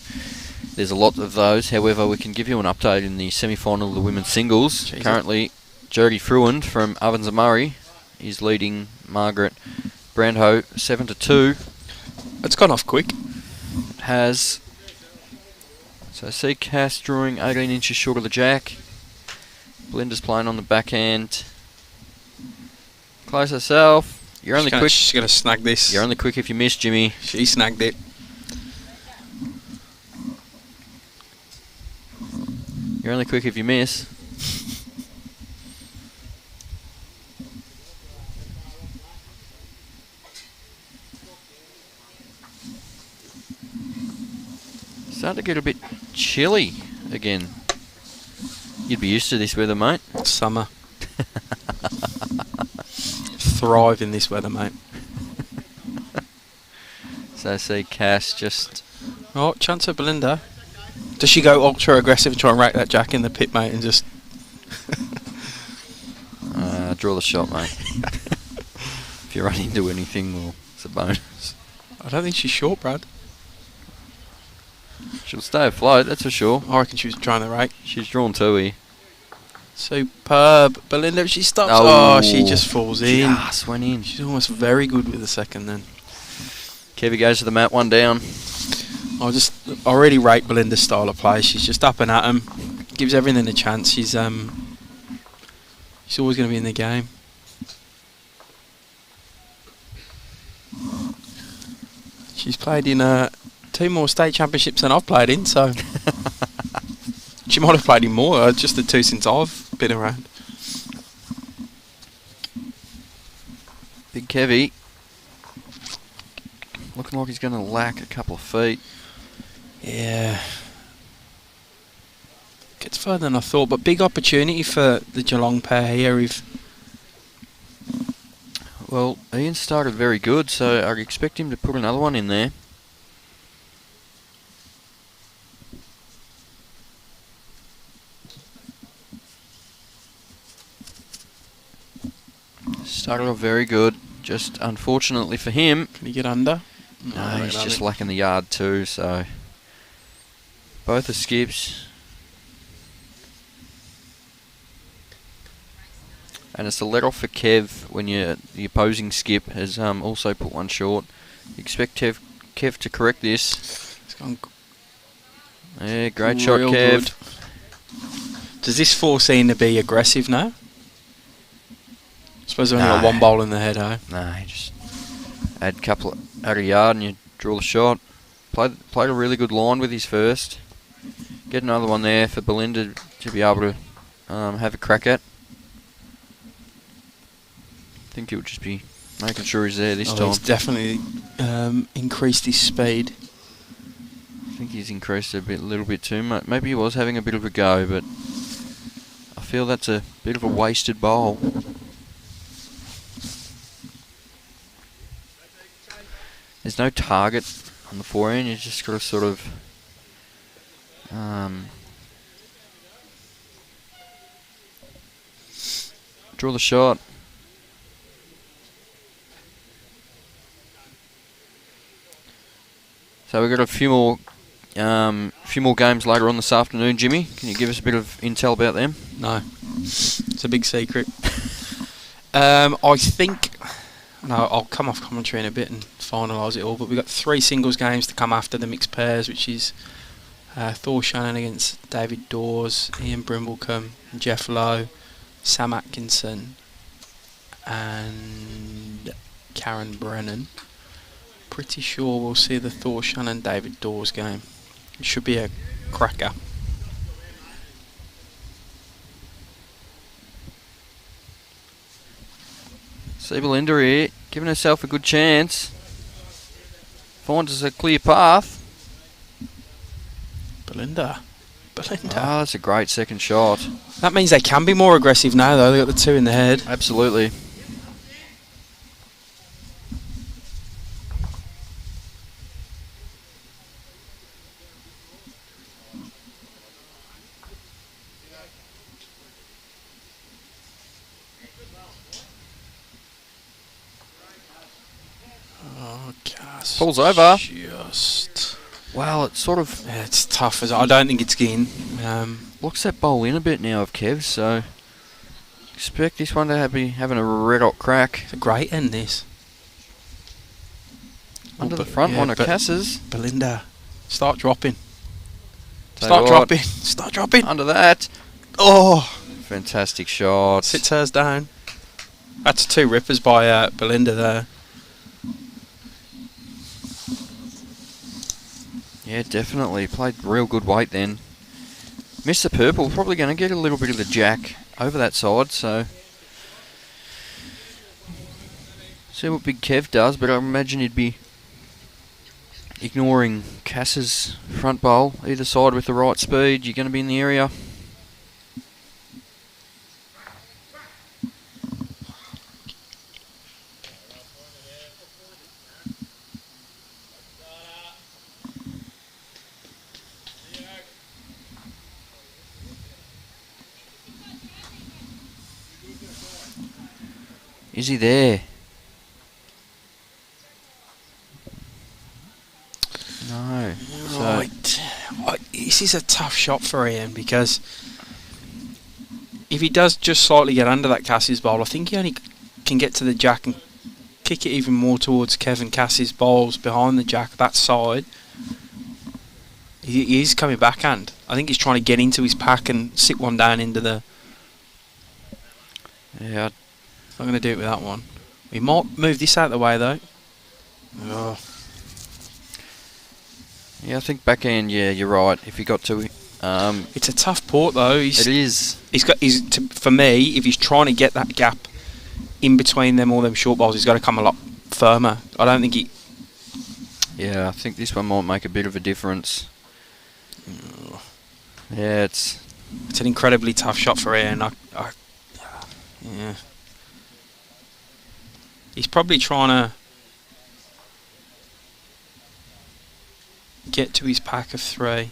There's a lot of those. However, we can give you an update in the semi-final of the women's singles. Jesus. Currently, Jodie Fruand from Ovens and Murray is leading Margaret Brandho 7-2. It's gone off quick. So I see Cass drawing 18 inches short of the jack. Belinda's playing on the backhand. Close herself. You're only quick. She's gonna snag this. You're only quick if you miss, Jimmy. She snagged it. You're only quick if you miss. Starting to get a bit chilly again. You'd be used to this weather, mate. It's summer. Thrive in this weather, mate. So I see Cass just... Oh, chance of Belinda. Does she go ultra aggressive and try and rack that jack in the pit, mate, and just... draw the shot, mate. If you run into anything, well, it's a bonus. I don't think she's short, Brad. She'll stay afloat, that's for sure. I reckon she was trying to rake. She's drawn two here. Superb. Belinda, if she stops... Oh, Oh, she just falls in. Just went in. She's almost very good with the second then. Kevy goes to the mat, one down. I already rate Belinda's style of play. She's just up and at 'em, gives everything a chance. She's always going to be in the game. She's played in 2 more state championships than I've played in, so she might have played in more. Just the 2 since I've been around. Big Kevy. Looking like he's going to lack a couple of feet. Yeah. Gets further than I thought, but big opportunity for the Geelong pair here. Well, Ian started very good, so I expect him to put another one in there. Started off very good, just unfortunately for him. Can he get under? No, he's just lacking the yard too, so both are skips. And it's a let off for Kev when the opposing skip has also put one short. You expect Kev to correct this. It's gone yeah, great shot, Kev. Good. Does this force Ian to be aggressive now? I suppose they've only got one bowl in the head, eh? No, you just add a yard and you draw the shot. Played a really good line with his first. Get another one there for Belinda to be able to have a crack at. I think he'll just be making sure he's there this time. He's definitely increased his speed. I think he's increased it a little bit too much. Maybe he was having a bit of a go, but I feel that's a bit of a wasted bowl. There's no target on the forehand, you just got to sort of draw the shot. So we've got a few more games later on this afternoon, Jimmy. Can you give us a bit of intel about them? No, it's a big secret. I think... No, I'll come off commentary in a bit and finalise it all, but we've got 3 singles games to come after the mixed pairs, which is Thor Shannon against David Dawes, Ian Brimblecombe, Jeff Lowe, Sam Atkinson and Karen Brennan. Pretty sure we'll see the Thor Shannon David Dawes game. It should be a cracker. See Belinda here, giving herself a good chance. Finds us a clear path. Belinda. Oh, that's a great second shot. That means they can be more aggressive now, though. They've got the 2 in the head. Absolutely. Pulls over. Just... Well, it's sort of... Yeah, it's tough. I don't think it's in. Looks that bowl in a bit now of Kev, so... Expect this one to be having a red hot crack. It's a great end, this. Under the front one of Cass's. Belinda. Start dropping. Start dropping. Under that. Oh! Fantastic shot. Sits hers down. That's 2 rippers by Belinda there. Yeah, definitely. Played real good weight then. Missed the purple. Probably going to get a little bit of the jack over that side, so... See what Big Kev does, but I imagine he'd be ignoring Cass's front bowl. Either side with the right speed, you're going to be in the area. Is he there? No. Right. This is a tough shot for Ian because if he does just slightly get under that Cass's bowl, I think he only can get to the jack and kick it even more towards Kevin Cass's bowls behind the jack, that side. He is coming backhand. I think he's trying to get into his pack and sit one down into the... Yeah. I'm going to do it with that one. We might move this out of the way though. Oh. Yeah, I think backhand, yeah, you're right. If he got to... it's a tough port though. It is. For me, if he's trying to get that gap in between them, all them short balls, he's got to come a lot firmer. I don't think he... Yeah, I think this one might make a bit of a difference. Yeah, it's an incredibly tough shot for Ian. Yeah. He's probably trying to get to his pack of 3.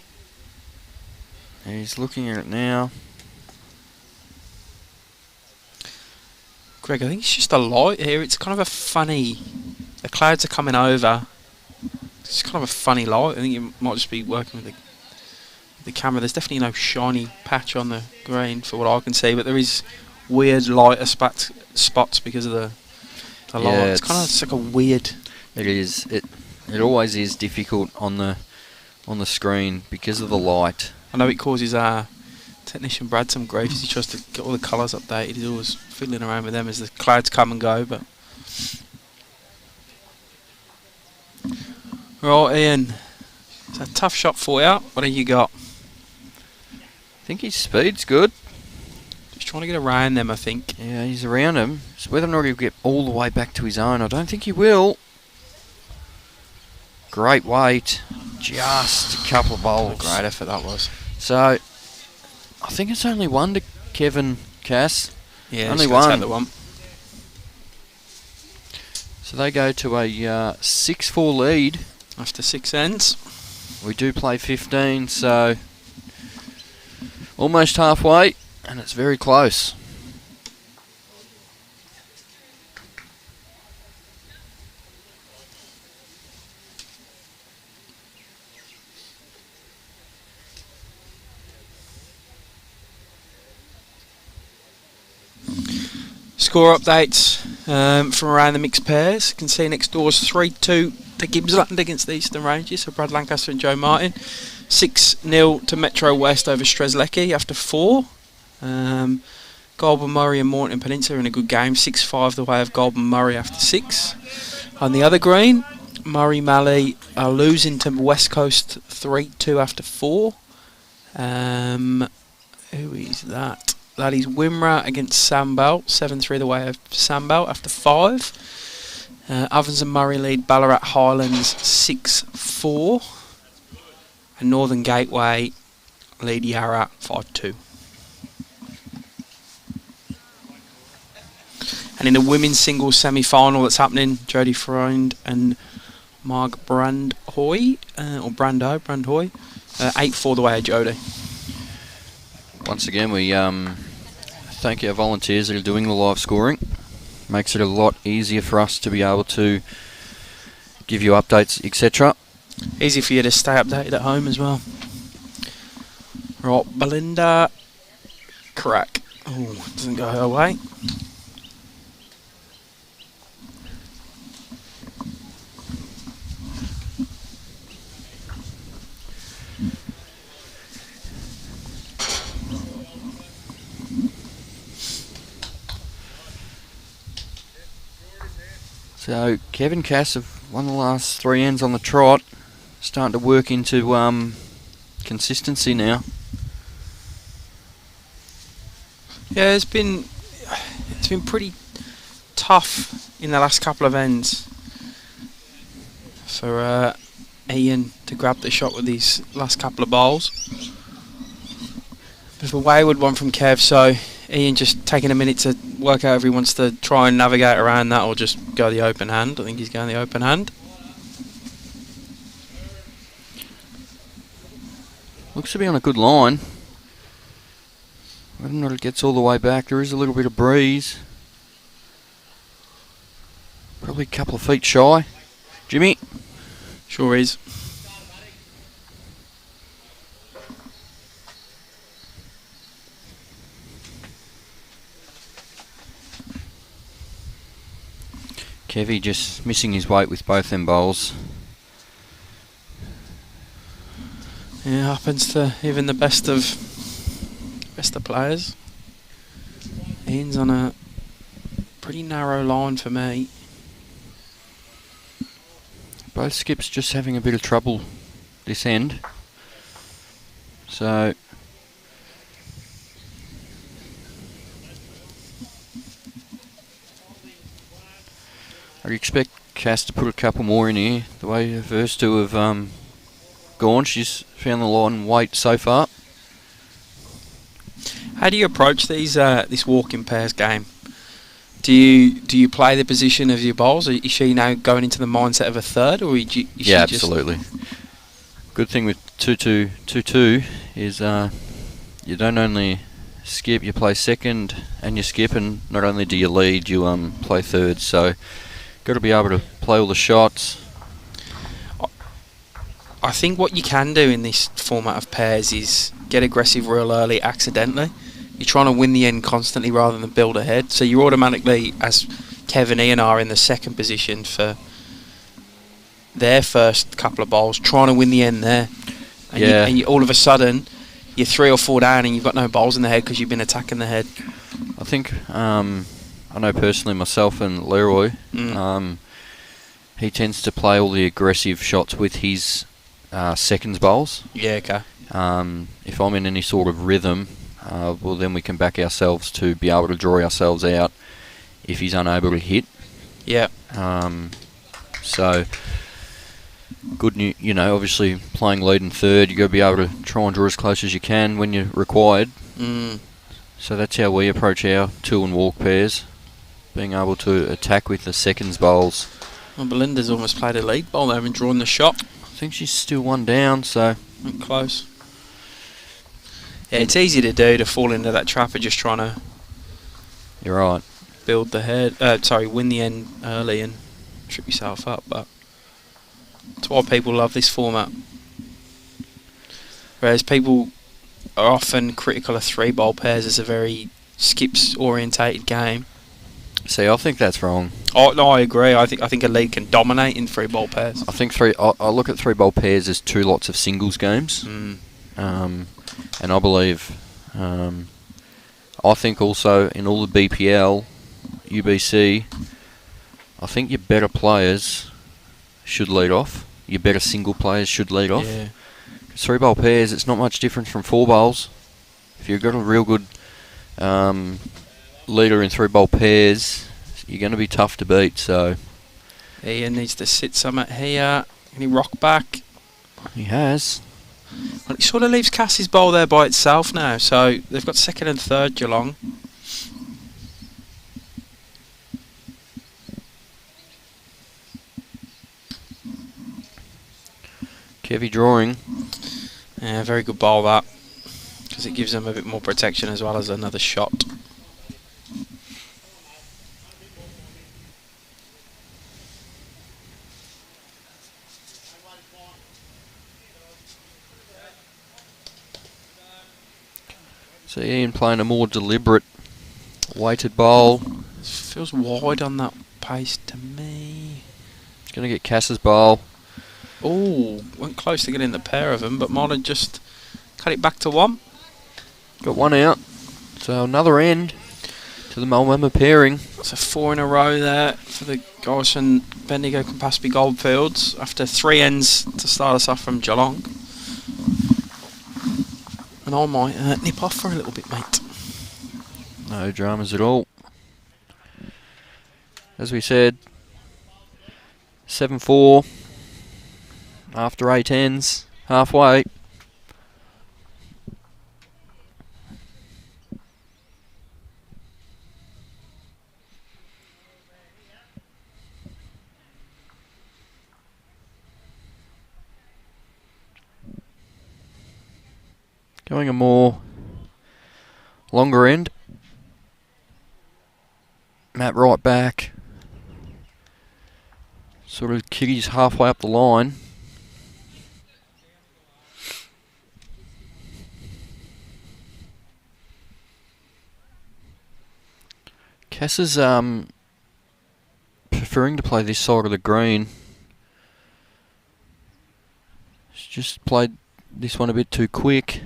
He's looking at it now. Greg, I think it's just a light here. It's kind of a funny... The clouds are coming over. It's kind of a funny light. I think you might just be working with the camera. There's definitely no shiny patch on the green for what I can see, but there is weird lighter spots because of the light. Yeah, it's like a weird... It is. It always is difficult on the screen because of the light. I know it causes our technician Brad some grief as he tries to get all the colours updated. He's always fiddling around with them as the clouds come and go. But right, Ian, it's a tough shot for you. What have you got? I think his speed's good. Just trying to get around them, I think. Yeah, he's around him. So whether or not he'll get all the way back to his own, I don't think he will. Great weight. Just a couple of bowls. Great effort that was. So, I think it's only 1 to Kevin Cass. Yeah, only 1. Take the one. So they go to a 6-4 lead. After 6 ends. We do play 15, so almost halfway, and it's very close. Score updates from around the mixed pairs. You can see next door's 3-2 to Gippsland against the Eastern Rangers, so Brad Lancaster and Joe Martin. 6-0 to Metro West over Strzelecki after 4. Goulburn, Murray and Morton Peninsula in a good game. 6-5 the way of Goulburn Murray after 6. On the other green, Murray Mallee are losing to West Coast 3-2 after 4. Who is that? That is Wimmera against Sandbell. 7-3 the way of Sandbell after 5. Ovens and Murray lead Ballarat Highlands 6-4. And Northern Gateway lead Yarra 5-2. And in the women's singles semi-final that's happening, Jodie Freund and Marg Brandhoy, or Brandhoy, 8-4 the way of Jodie. Once again, we thank our volunteers that are doing the live scoring. Makes it a lot easier for us to be able to give you updates, etc. Easy for you to stay updated at home as well. Right, Belinda. Crack. Oh, doesn't go her way. So Kevin Cass have won the last 3 ends on the trot, starting to work into consistency now. Yeah, it's been pretty tough in the last couple of ends for Ian to grab the shot with these last couple of bowls. Bit of a wayward one from Kev, so Ian just taking a minute to work out if he wants to try and navigate around that or just go the open hand. I think he's going the open hand. Looks to be on a good line. Whether or not it gets all the way back, there is a little bit of breeze. Probably a couple of feet shy. Jimmy? Sure is. Kevy just missing his weight with both them bowls. Yeah, happens to even the best of players. Ian's on a pretty narrow line for me. Both skips just having a bit of trouble this end. So I expect Cass to put a couple more in here. The way the first two have gone, she's found the line weight so far. How do you approach these this walk in pairs game? Do you play the position of your bowls? Is she now going into the mindset of a third, or is she yeah, absolutely. Good thing with 2-2-2-2 is you don't only skip, you play second and you skip, and not only do you lead, you play third. So got to be able to play all the shots. I think what you can do in this format of pairs is get aggressive real early accidentally. You're trying to win the end constantly rather than build ahead. So you're automatically, as Kev and Ian are, in the second position for their first couple of bowls, trying to win the end there. And you all of a sudden, you're 3 or 4 down and you've got no bowls in the head because you've been attacking the head. I think, I know personally myself and Leroy, he tends to play all the aggressive shots with his seconds bowls. Yeah, okay. If I'm in any sort of rhythm, well, then we can back ourselves to be able to draw ourselves out if he's unable to hit. Yeah. So good, obviously playing lead and third, you got to be able to try and draw as close as you can when you're required. So that's how we approach our 2 and walk pairs, being able to attack with the seconds bowls. Well, Belinda's almost played a lead bowl there and drawn the shot. I think she's still 1 down, so close. Yeah, it's easy to do, to fall into that trap of just trying to. You're right. Build the head. Win the end early and trip yourself up. But that's why people love this format. Whereas people are often critical of 3 bowl pairs as a very skips orientated game. See, I think that's wrong. Oh no, I agree. I think a league can dominate in 3 bowl pairs. I think I look at 3 bowl pairs as 2 lots of singles games. And I believe, I think also in all the BPL, UBC, I think your better players should lead off. Your better single players should lead off. Yeah. 3 bowl pairs, it's not much different from 4 bowls. If you've got a real good leader in 3 bowl pairs, you're going to be tough to beat. So Ian needs to sit somewhat here. Can he rock back? He has. Well, it sort of leaves Cassie's bowl there by itself now. So they've got second and third Geelong. Kevy drawing. Yeah, very good bowl that, because it gives them a bit more protection as well as another shot. So Ian playing a more deliberate weighted bowl. Feels wide on that pace to me. He's going to get Cass's bowl. Oh, went close to getting the pair of them, but might have just cut it back to one. Got one out. So another end to the Mulmemma pairing. So 4 in a row there for the guys from Bendigo, Campaspe, Goldfields after 3 ends to start us off from Geelong. And I might nip off for a little bit, mate. No dramas at all. As we said, 7-4 after 8 ends, halfway. Going a more longer end. Matt right back. Sort of Kitty's halfway up the line. Cass is preferring to play this side of the green. She's just played this one a bit too quick.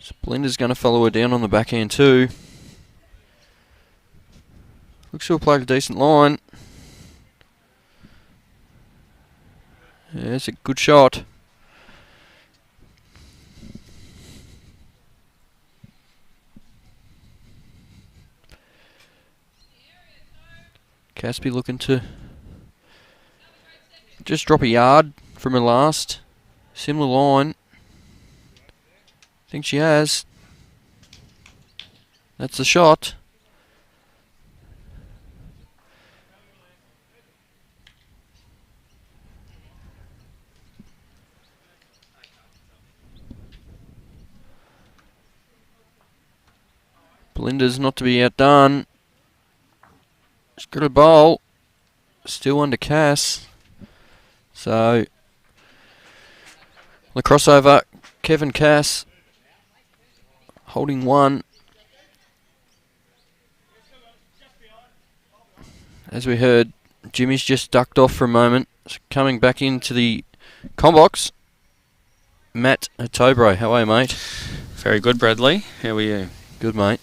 So Belinda's going to follow her down on the backhand too. Looks to have played a decent line. Yeah, it's a good shot. Casspe looking to just drop a yard from her last. Similar line. I think she has. That's the shot. Belinda's not to be outdone. She's got a bowl. Still under Cass. So, the crossover, Kevin Cass holding one. As we heard, Jimmy's just ducked off for a moment. So coming back into the combox, Matt Ottobre. How are you, mate? Very good, Bradley. How are you? Good, mate.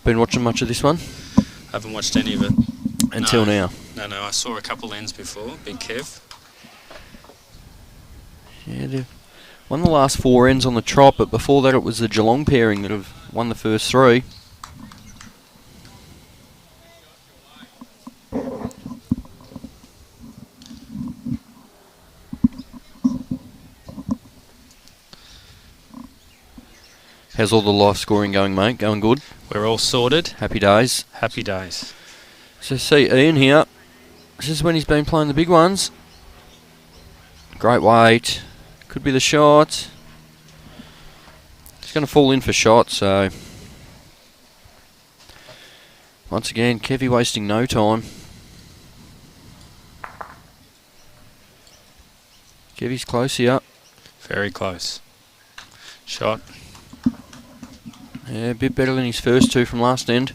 Been watching much of this one? Haven't watched any of it. Until now? No, I saw a couple ends before. Big Kev. Yeah, they've won the last 4 ends on the trot, but before that it was the Geelong pairing that have won the first 3. How's all the live scoring going, mate? Going good? We're all sorted. Happy days? Happy days. So see Ian here. This is when he's been playing the big ones. Great weight. Could be the shot. He's going to fall in for shot, so... Once again, Kevy wasting no time. Kevy's close here. Very close. Shot. Yeah, a bit better than his first 2 from last end.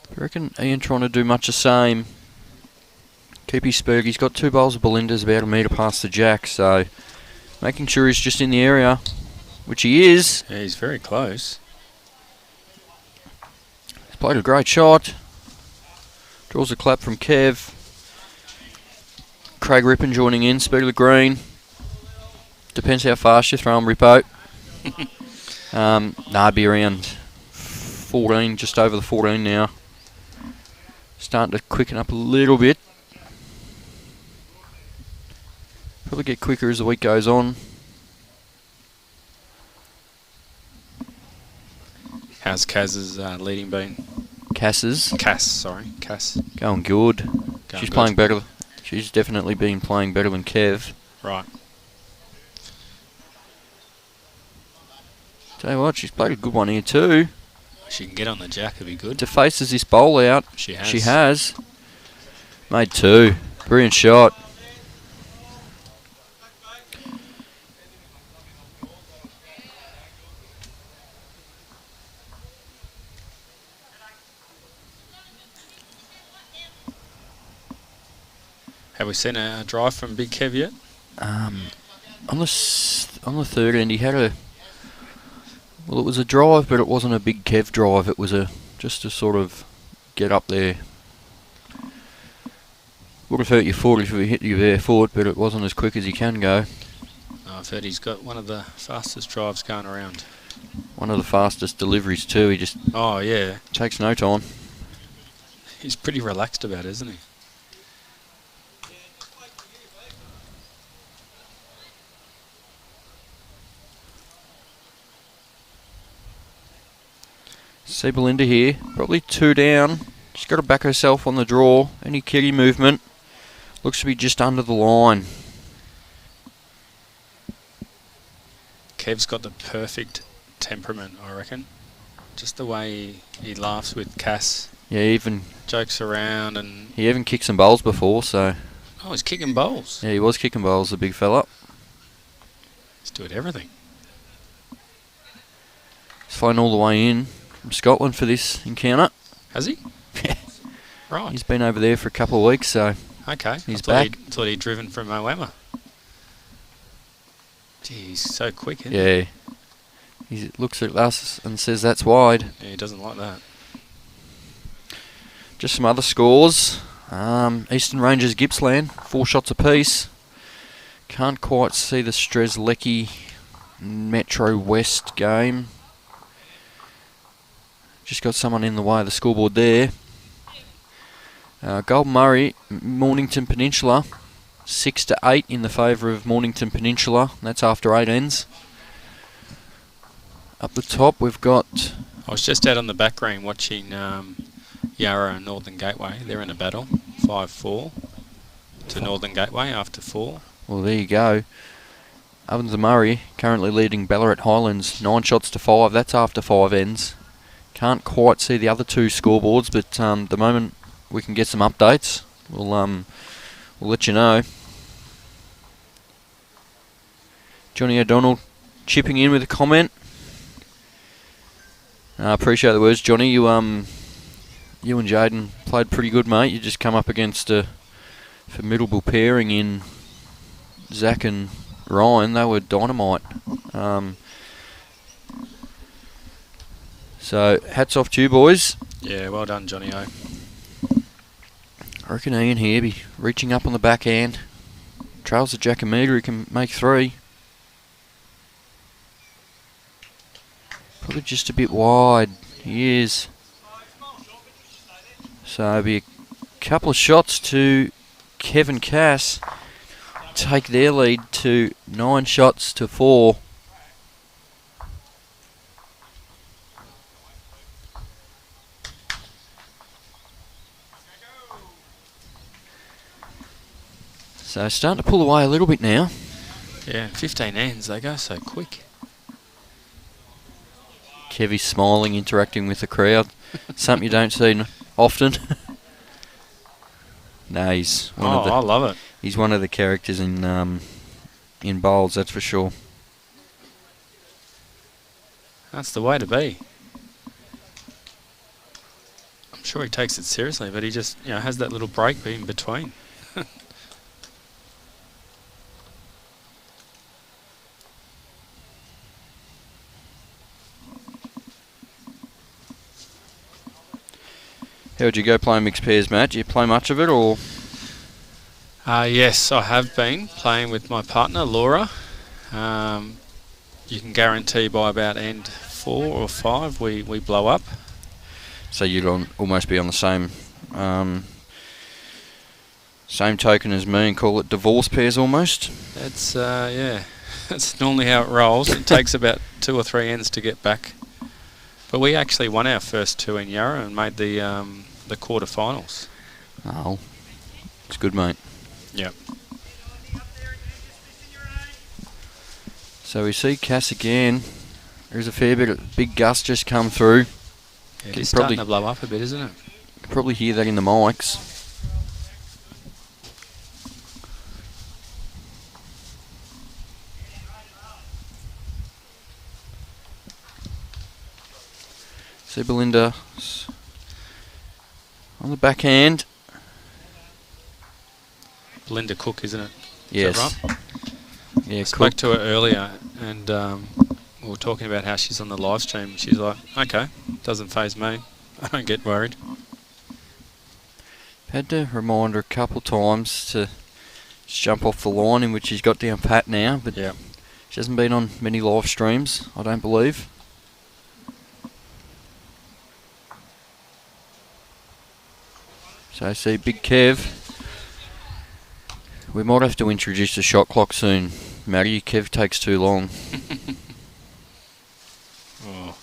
I reckon Ian trying to do much the same. Keep his spurg. He's got 2 bowls of Belinda's about a metre past the jack, so making sure he's just in the area, which he is. Yeah, he's very close. He's played a great shot. Draws a clap from Kev. Craig Rippon joining in, speed of the green. Depends how fast you throw him, Rippo. I'd be around 14, just over the 14 now. Starting to quicken up a little bit. Probably get quicker as the week goes on. How's Kaz's leading been? Cass's Cass. going good. Going She's good. playing better. She's definitely been playing better than Kev. Right. Tell you what, she's played a good one here too. She can get on the jack, it'd be good. Defaces this bowl out. She has. She has. Made 2. Brilliant shot. Have we seen a drive from Big Kev yet? On the third end, he had a... Well, it was a drive, but it wasn't a Big Kev drive. It was just to sort of get up there. Would have hurt your foot if you hit your bare foot, but it wasn't as quick as he can go. Oh, I've heard he's got one of the fastest drives going around. One of the fastest deliveries too. He just Oh, yeah. takes no time. He's pretty relaxed about it, isn't he? See Belinda here, probably 2 down. She's got to back herself on the draw. Any kitty movement looks to be just under the line. Kev's got the perfect temperament, I reckon. Just the way he laughs with Cass, Yeah, even jokes around, and he even kicked some bowls before, so oh, he's kicking bowls. yeah, he was kicking bowls, the big fella. He's doing everything. He's flying all the way in from Scotland for this encounter. Has he? Yeah. Right. He's been over there for a couple of weeks, so Okay. He's I back. thought he'd driven from Moama. Gee, he's so quick, isn't yeah. He looks at us and says that's wide. he? Yeah, he doesn't like that. Just some other scores. Eastern Rangers Gippsland, 4 shots apiece. Can't quite see the Strzelecki Metro West game. Just got someone in the way of the scoreboard there. Golden Murray, Mornington Peninsula, 6-8 in the favour of Mornington Peninsula. That's after 8 ends. Up the top we've got... I was just out on the back green watching Yarra and Northern Gateway. They're in a battle, 5-4 to Northern Gateway after 4. Well, there you go. Ovens and Murray currently leading Ballarat Highlands 9 shots to 5. That's after 5 ends. Can't quite see the other 2 scoreboards, but the moment we can get some updates, we'll let you know. Johnny O'Donnell chipping in with a comment. I appreciate the words, Johnny. You and Jaden played pretty good, mate. You just come up against a formidable pairing in Zach and Ryan. They were dynamite. So hats off to you boys. Yeah, well done, Johnny O. I reckon Ian here be reaching up on the backhand. Trails the Jackameter, he can make 3. Probably just a bit wide. He is. So it'll be a couple of shots to Kevin Cass. Take their lead to 9 shots to 4. So starting to pull away a little bit now. Yeah, 15 ends, they go so quick. Kevy's smiling, interacting with the crowd. Something you don't see often. No, he's one of the, I love it. He's one of the characters in bowls, that's for sure. That's the way to be. I'm sure he takes it seriously, but he just has that little break in between. How'd you go playing mixed pairs, Matt? Do you play much of it, or...? Yes, I have been playing with my partner, Laura. You can guarantee by about end 4 or 5 we blow up. So you'd almost be on the same token as me and call it divorce pairs almost? That's, yeah, that's normally how it rolls. It takes about 2 or 3 ends to get back. But we actually won our first 2 in Yarra and made the quarterfinals. Oh, it's good, mate. Yep. So we see Cass again. There's a fair bit of big gust just come through. Yeah, Can it's probably- starting to blow up a bit, isn't it? You can probably hear that in the mics. See Belinda on the backhand. Belinda Koek, isn't it? Yes. Is that right? Yeah, Spoke Koek. to her earlier, and we were talking about how she's on the live stream. She's like, okay, doesn't faze me. I don't get worried. Had to remind her a couple times to just jump off the line, in which she's got down pat now, but Yeah. she hasn't been on many live streams, I don't believe. So see Big Kev. We might have to introduce the shot clock soon, Matty. Kev takes too long. Oh.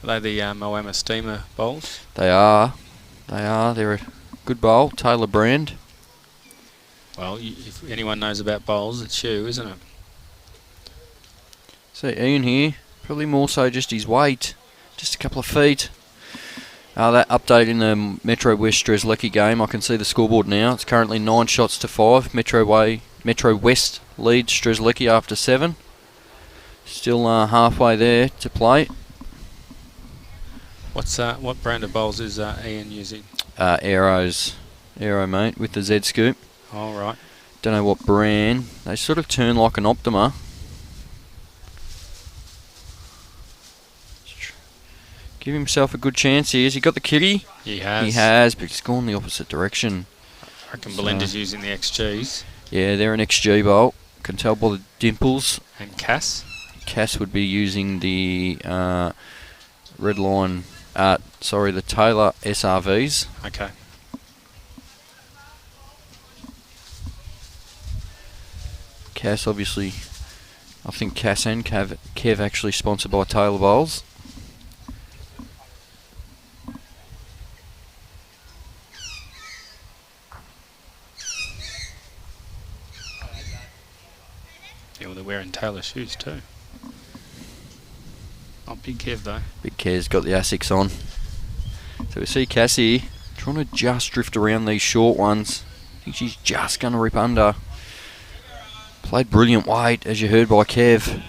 Are they the Moama Steamer bowls? They are. They're a good bowl, Taylor brand. Well, if anyone knows about bowls, it's you, isn't it? See Ian here, probably more so just his weight, just a couple of feet. That update in the Metro West Strzelecki game, I can see the scoreboard now. It's currently 9 shots to 5. Metro West leads Strzelecki after 7. Still halfway there to play. What brand of bowls is Ian using? Aero, mate, with the Z scoop. All right. Don't know what brand. They sort of turn like an Optima. Give himself a good chance here. Has he got the kitty? He has. He has, but he's gone the opposite direction. I reckon Belinda's using the XGs. Yeah, they're an XG bowl. Can tell by the dimples. And Cass? Cass would be using the Redline, the Taylor SRVs. Okay. Cass, obviously, I think Cass and Kev actually sponsored by Taylor Bowls. Yeah, well, they're wearing Taylor shoes too. Not Big Kev though. Big Kev's got the Asics on. So we see Cassie trying to just drift around these short ones. I think she's just going to rip under. Played brilliant weight, as you heard by Kev.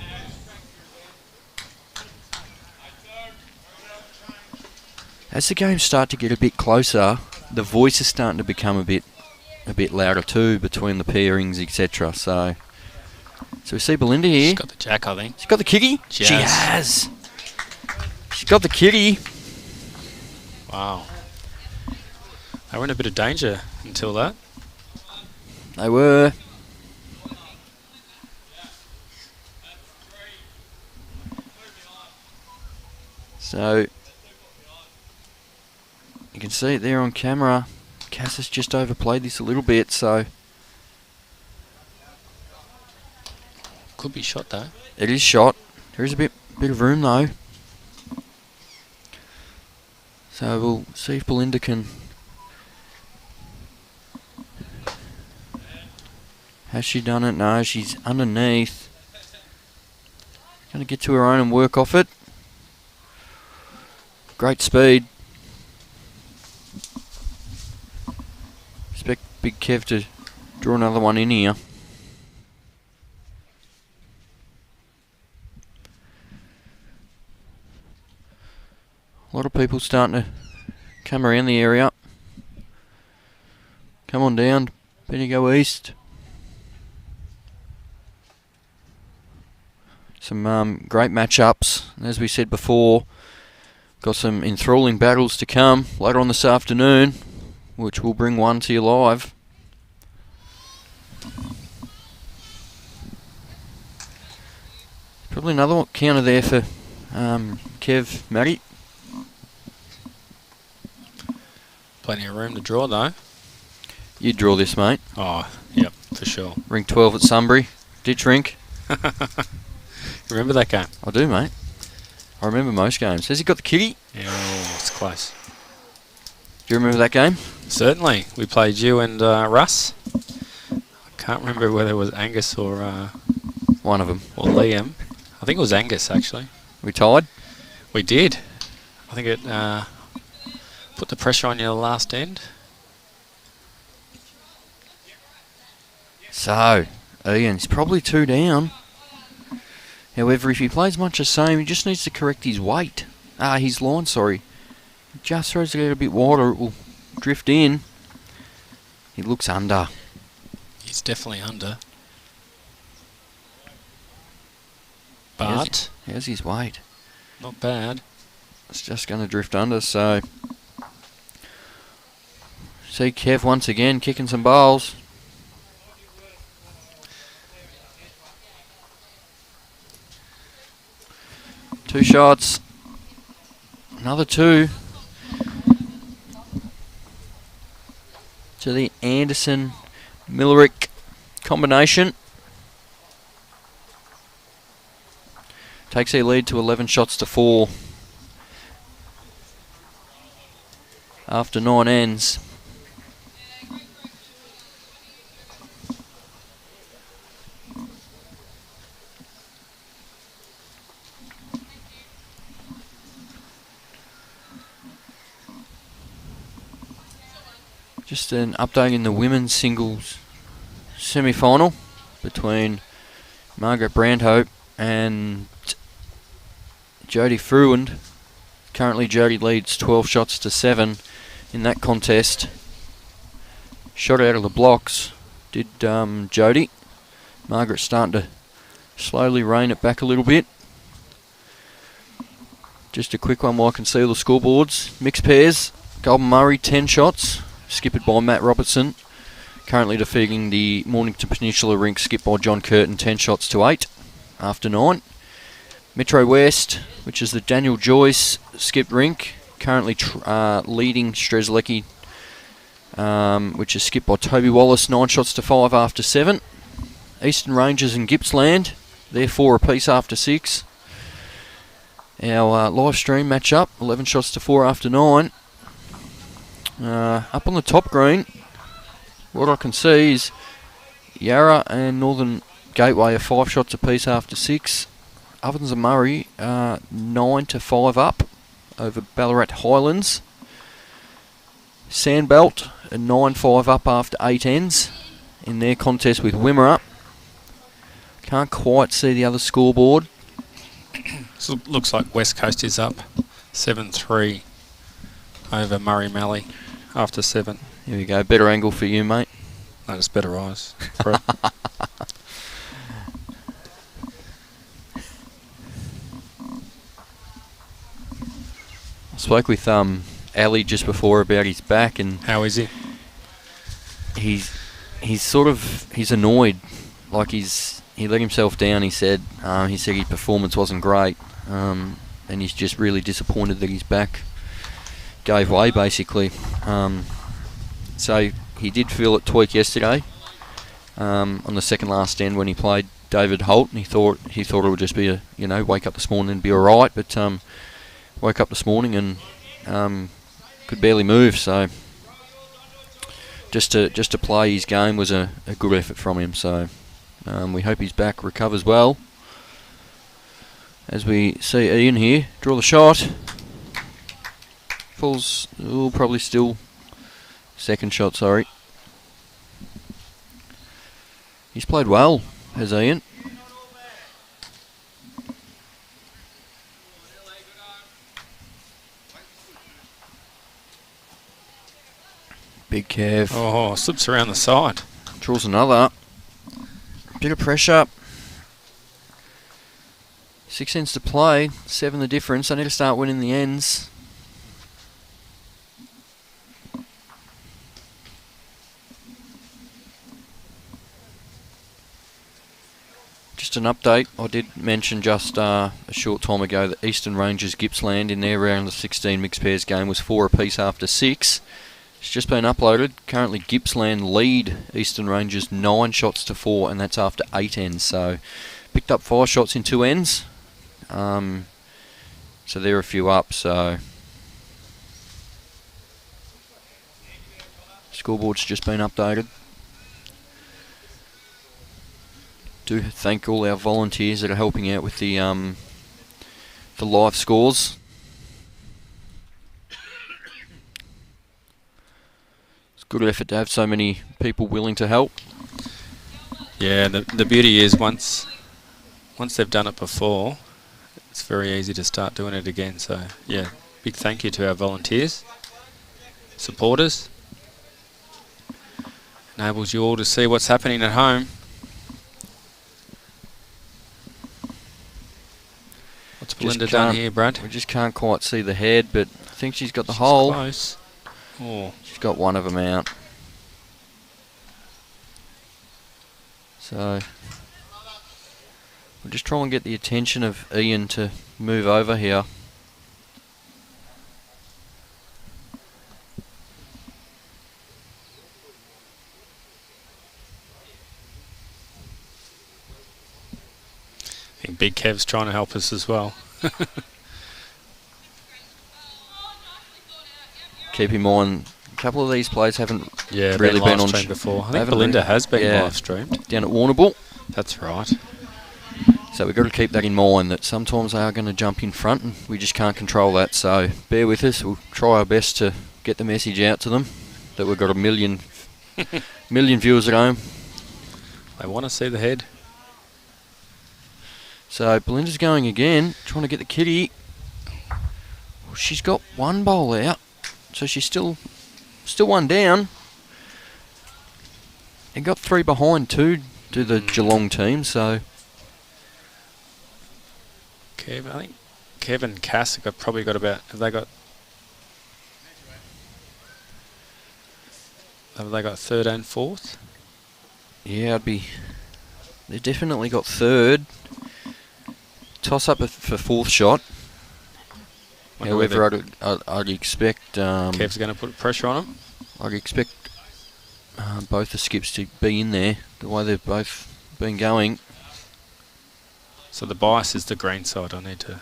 As the games start to get a bit closer, the voice is starting to become a bit louder too between the pairings, etc. So we see Belinda here. She's got the jack, I think. She's got the kitty. She She has. has. She's got the kitty. Wow. They were in a bit of danger until that. They were. So you can see it there on camera. Cass has just overplayed this a little bit, so Could be shot though. it is shot. There is a bit of room though. So we'll see if Belinda can. Has she done it? No, she's underneath. Going to get to her own and work off it. Great speed. Expect Big Kev to draw another one in here. A lot of people starting to come around the area. Come on down, Bendigo East. Some great matchups. As we said before, got some enthralling battles to come later on this afternoon, which will bring one to you live. Probably another counter there for Kev, Matty. Plenty of room to draw though. You draw this, mate. Oh, yep, for sure. Ring 12 at Sunbury. Ditch rink. Remember that game? I do, mate. I remember most games. Has he got the kitty? Yeah, oh, it's close. Do you remember that game? Certainly. We played you and Russ. I can't remember whether it was Angus or One of them. Or Liam. I think it was Angus, actually. We tied? We did. I think it put the pressure on your last end. So, Ian's probably 2 down. However, if he plays much the same, he just needs to correct his weight. His line, sorry. Just throws it out a bit wider, it will drift in. He looks under. He's definitely under. But how's his weight? Not bad. It's just going to drift under, so... See Kev once again kicking some bowls. Two shots. Another 2. To the Anderson-Millerick combination. Takes their lead to 11 shots to 4. After 9 ends. Just an update in the women's singles semi-final between Margaret Brandhope and Jodie Fruand. Currently Jodie leads 12 shots to 7 in that contest. Shot out of the blocks did Jodie. Margaret's starting to slowly rein it back a little bit. Just a quick one while I can see all the scoreboards. Mixed pairs, Golden Murray 10 shots. Skippered by Matt Robertson. Currently defeating the Mornington Peninsula rink, skipped by John Curtin, 10 shots to 8 after 9. Metro West, which is the Daniel Joyce skipped rink, currently leading Strzelecki, which is skipped by Toby Wallace, 9 shots to 5 after 7. Eastern Rangers and Gippsland, they're 4 apiece after 6. Our live stream match up, 11 shots to 4 after 9. Up on the top green, what I can see is Yarra and Northern Gateway are 5 shots apiece after 6. Ovens and Murray 9 to 5 up over Ballarat Highlands. Sandbelt are 9-5 up after 8 ends in their contest with Wimmera. Can't quite see the other scoreboard. So looks like West Coast is up 7-3 over Murray Mallee after 7. Here we go, better angle for you, mate. No, it's better eyes. Fred. I spoke with Ali just before about his back, and how is he? He's annoyed, like he let himself down. He said his performance wasn't great, and he's just really disappointed that his back gave way basically. So he did feel it tweak yesterday on the second last end when he played David Holt, and he thought it would just be wake up this morning and be alright, but woke up this morning and could barely move. So just to play his game was a good effort from him. So we hope his back recovers well. As we see Ian here draw the shot. Falls, probably still second shot, sorry. He's played well, has Ian. Big Kev. Oh, slips around the side. Draws another. Bit of pressure. 6 ends to play, 7 the difference. I need to start winning the ends. Just an update, I did mention just a short time ago that Eastern Rangers Gippsland in their round of 16 mixed pairs game was 4 apiece after 6. It's just been uploaded. Currently Gippsland lead Eastern Rangers 9 shots to 4, and that's after 8 ends. So picked up 5 shots in 2 ends. So they're a few up. So scoreboard's just been updated. Do thank all our volunteers that are helping out with the live scores. It's a good effort to have so many people willing to help. Yeah, the beauty is once they've done it before, it's very easy to start doing it again. So yeah, big thank you to our volunteers, supporters. Enables you all to see what's happening at home. What's Belinda done here, Brad? We just can't quite see the head, but I think she's got the She's hole. Close. Oh. She's got one of them out. So we'll just try and get the attention of Ian to move over here. I think Big Kev's trying to help us as well. Keep in mind, a couple of these plays haven't Yeah, really been on stream before. I think haven't Belinda really- has been yeah, live streamed. down at Warrnambool. That's right. So we've got to keep that in mind, that sometimes they are going to jump in front and we just can't control that. So bear with us. We'll try our best to get the message out to them that we've got a million viewers at home. They want to see the head. So Belinda's going again, trying to get the kitty. She's got one bowl out, so she's still one down. And got three behind too to the Geelong team. So I think Kev and Cass have probably got about. Have they got third and fourth? yeah, they've definitely got third. Toss up for fourth shot. However, I'd expect Kev's going to put pressure on him. I'd expect both the skips to be in there the way they've both been going. So the bias is the green side. I need to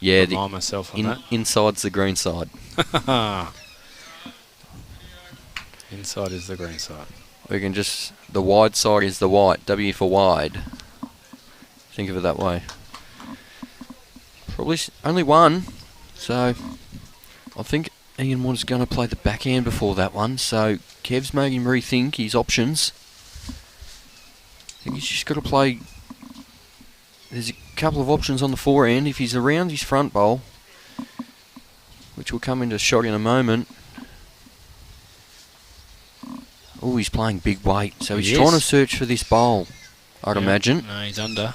remind myself on that. Inside's the green side. Inside is the green side. We can just the wide side is the white. W for wide. Think of it that way. Probably only one, so I think Ian was going to play the backhand before that one, so Kev's made him rethink his options. I think he's just got to play. There's a couple of options on the forehand. If he's around his front bowl, which will come into shot in a moment. Oh, he's playing big weight, so he's trying to search for this bowl, I'd imagine. No, he's under.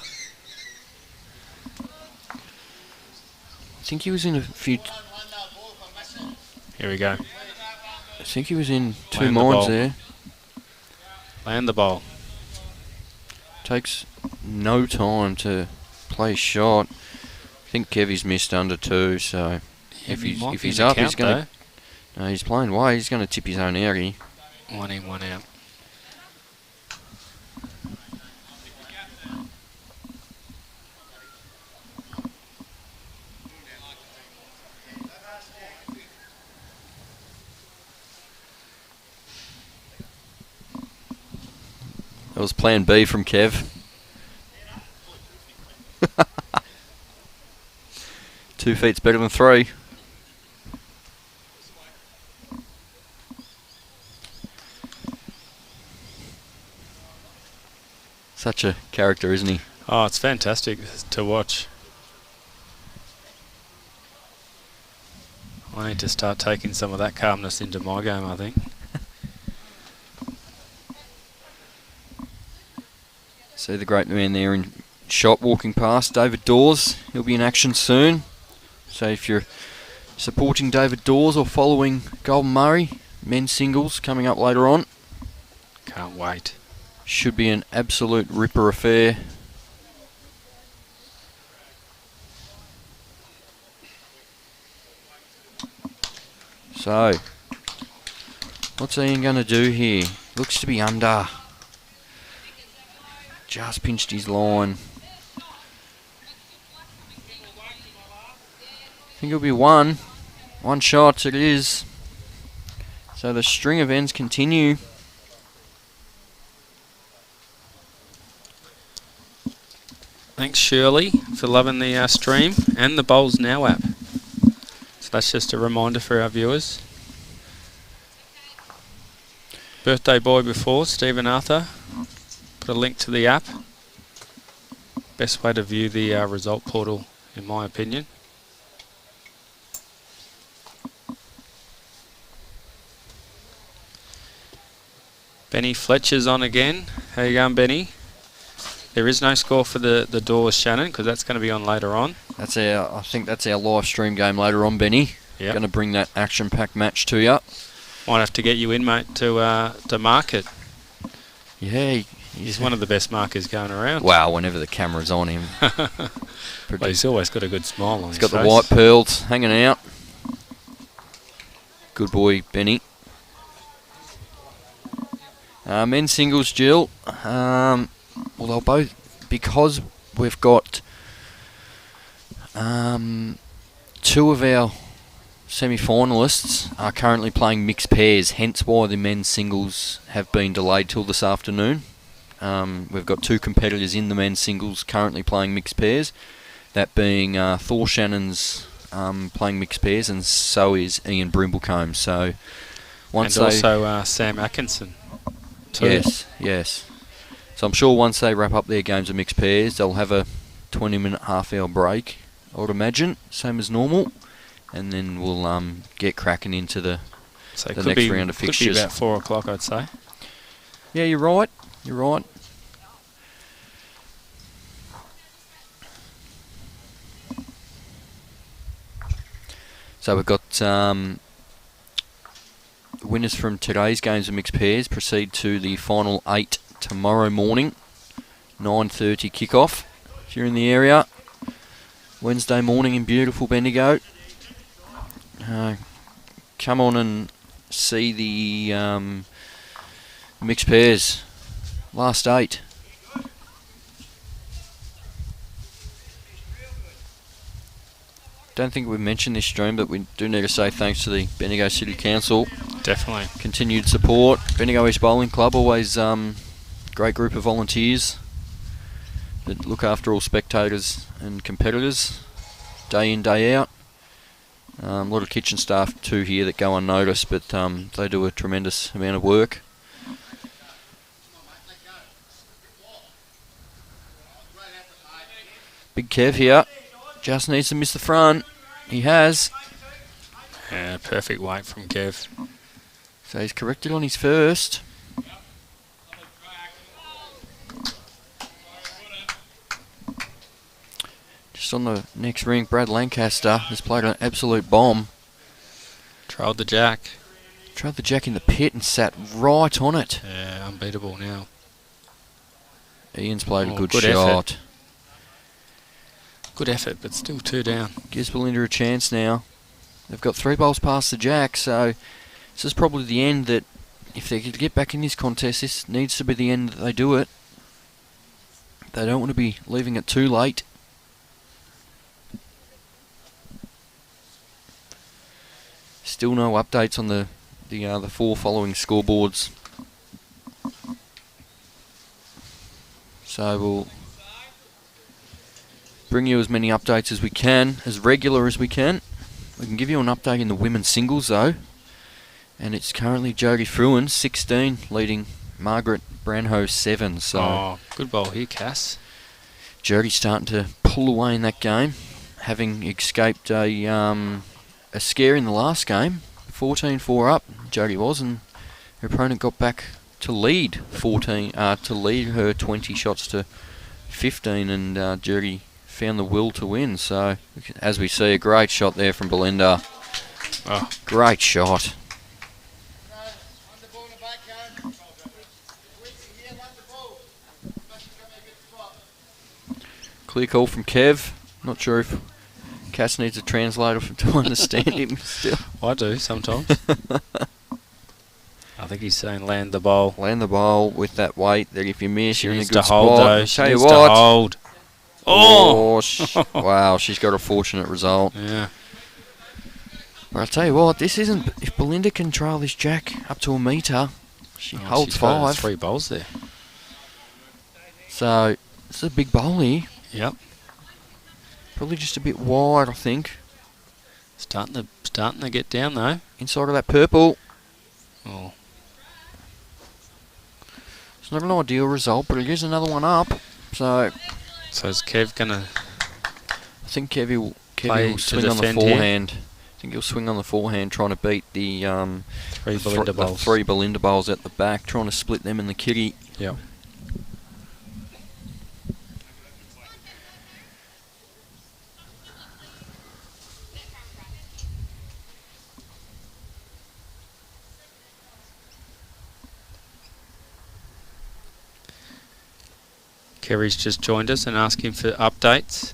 I think he was in a few. Here we go. I think he was in two Land the minds ball. there. Land the ball. Takes no time to play a shot. I think Kevy's missed under two, so if he's up, he's going to. No, he's playing way. He's going to tip his own outie. One in, one out. That was plan B from Kev. 2 feet's better than 3. Such a character, isn't he? Oh, it's fantastic to watch. I need to start taking some of that calmness into my game, I think. See the great man there in shot walking past, David Dawes. He'll be in action soon. So if you're supporting David Dawes or following Golden Murray, men's singles coming up later on. Can't wait. Should be an absolute ripper affair. So, what's Ian going to do here? Looks to be under. Just pinched his line. I think it'll be one. One shot it is. So the string of ends continue. Thanks, Shirley, for loving the stream and the Bowls Now app. So that's just a reminder for our viewers. Birthday boy before, Stephen Arthur. Put a link to the app. Best way to view the result portal, in my opinion. Benny Fletcher's on again. How you going, Benny? There is no score for the Doors, Shannon, because that's going to be on later on. I think that's our live stream game later on, Benny. Yep. Going to bring that action-packed match to you. Might have to get you in, mate, to mark it. Yeah. He's one of the best markers going around. Wow, whenever the camera's on him. But he's always got a good smile on his face. He's got the white pearls hanging out. Good boy, Benny. Men's singles, Jill. Well, they'll both, because we've got two of our semi-finalists are currently playing mixed pairs, hence why the men's singles have been delayed till this afternoon. We've got two competitors in the men's singles currently playing mixed pairs, that being Thor Shannon's playing mixed pairs, and so is Ian Brimblecombe. So once and also Sam Atkinson too. Yes. So I'm sure once they wrap up their games of mixed pairs, they'll have a 20-minute, half-hour break, I would imagine, same as normal, and then we'll get cracking into the next round of fixtures. Could be about 4 o'clock, I'd say. Yeah, you're right. So we've got winners from today's games of mixed pairs proceed to the final 8 tomorrow morning, 9:30 kickoff. If you're in the area, Wednesday morning in beautiful Bendigo, come on and see the mixed pairs. Last 8. Don't think we've mentioned this stream, but we do need to say thanks to the Bendigo City Council. Definitely. Continued support. Bendigo East Bowling Club, always great group of volunteers that look after all spectators and competitors day in, day out. A lot of kitchen staff too here that go unnoticed, but they do a tremendous amount of work. Big Kev here. Just needs to miss the front. He has. Yeah, perfect weight from Kev. So he's corrected on his first. Just on the next ring, Brad Lancaster has played an absolute bomb. Trailed the jack. Trailed the jack in the pit and sat right on it. Yeah, unbeatable now. Ian's played a good good shot. Effort. Good effort, but still 2 down. Gives Belinda a chance now. They've got 3 bowls past the jack, so this is probably the end that, if they could get back in this contest, this needs to be the end that they do it. They don't want to be leaving it too late. Still no updates on the 4 following scoreboards. So we'll bring you as many updates as we can, as regular as we can. We can give you an update in the women's singles though. And it's currently Jodie Fruin, 16, leading Margaret Branho, 7. So good bowl here, Cass. Jodie's starting to pull away in that game, having escaped a scare in the last game. 14-4 up, Jodie was, and her opponent got back to lead to lead her 20 shots to 15, and Jodie found the will to win. So, as we see, a great shot there from Belinda. Oh. Great shot. Clear call from Kev. Not sure if Cass needs a translator to understand him still. I do sometimes. I think he's saying land the bowl. Land the bowl with that weight that if you miss, you're in a good hold, spot. Though. Tell you needs what. To hold. Wow, she's got a fortunate result. Yeah. But I'll tell you what, this isn't... If Belinda can trail this jack up to a metre, she holds 5. 3 bowls there. So, it's a big bowl here. Yep. Probably just a bit wide, I think. Starting to get down though. Inside of that purple. Oh. It's not an ideal result, but it is another one up. So is Kev gonna? I think Kevy will Play swing to on the defend here? forehand. I think he'll swing on the forehand, trying to beat the Three Belinda the bowls. 3 Belinda bowls at the back, trying to split them in the kitty. Yep. Kerry's just joined us and asking for updates.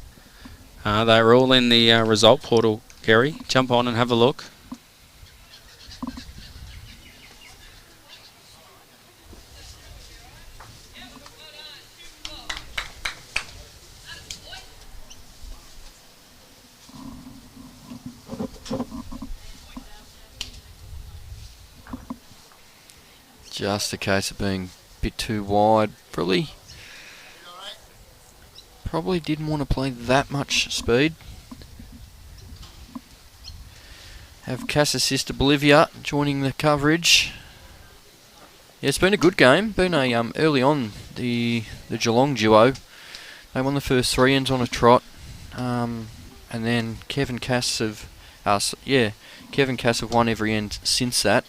They're all in the result portal, Kerry. Jump on and have a look. Just a case of being a bit too wide. Probably didn't want to play that much speed. Have Cass's sister Bolivia joining the coverage. Yeah, it's been a good game. Been a early on the Geelong duo. They won the first 3 ends on a trot, and then Kev and Cass have won every end since that.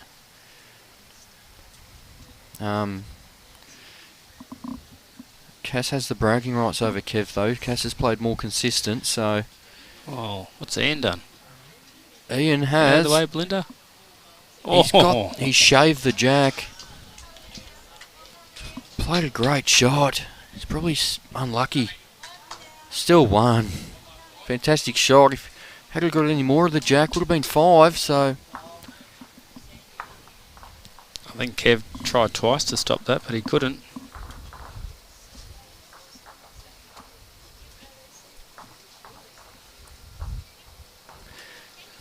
Cass has the bragging rights over Kev though. Cass has played more consistent, so. Oh, what's Ian done? Ian Out has. of the way, Belinda. He's shaved the jack. Played a great shot. He's probably unlucky. Still won. Fantastic shot. If had he got any more of the jack, would have been 5. So. I think Kev tried twice to stop that, but he couldn't.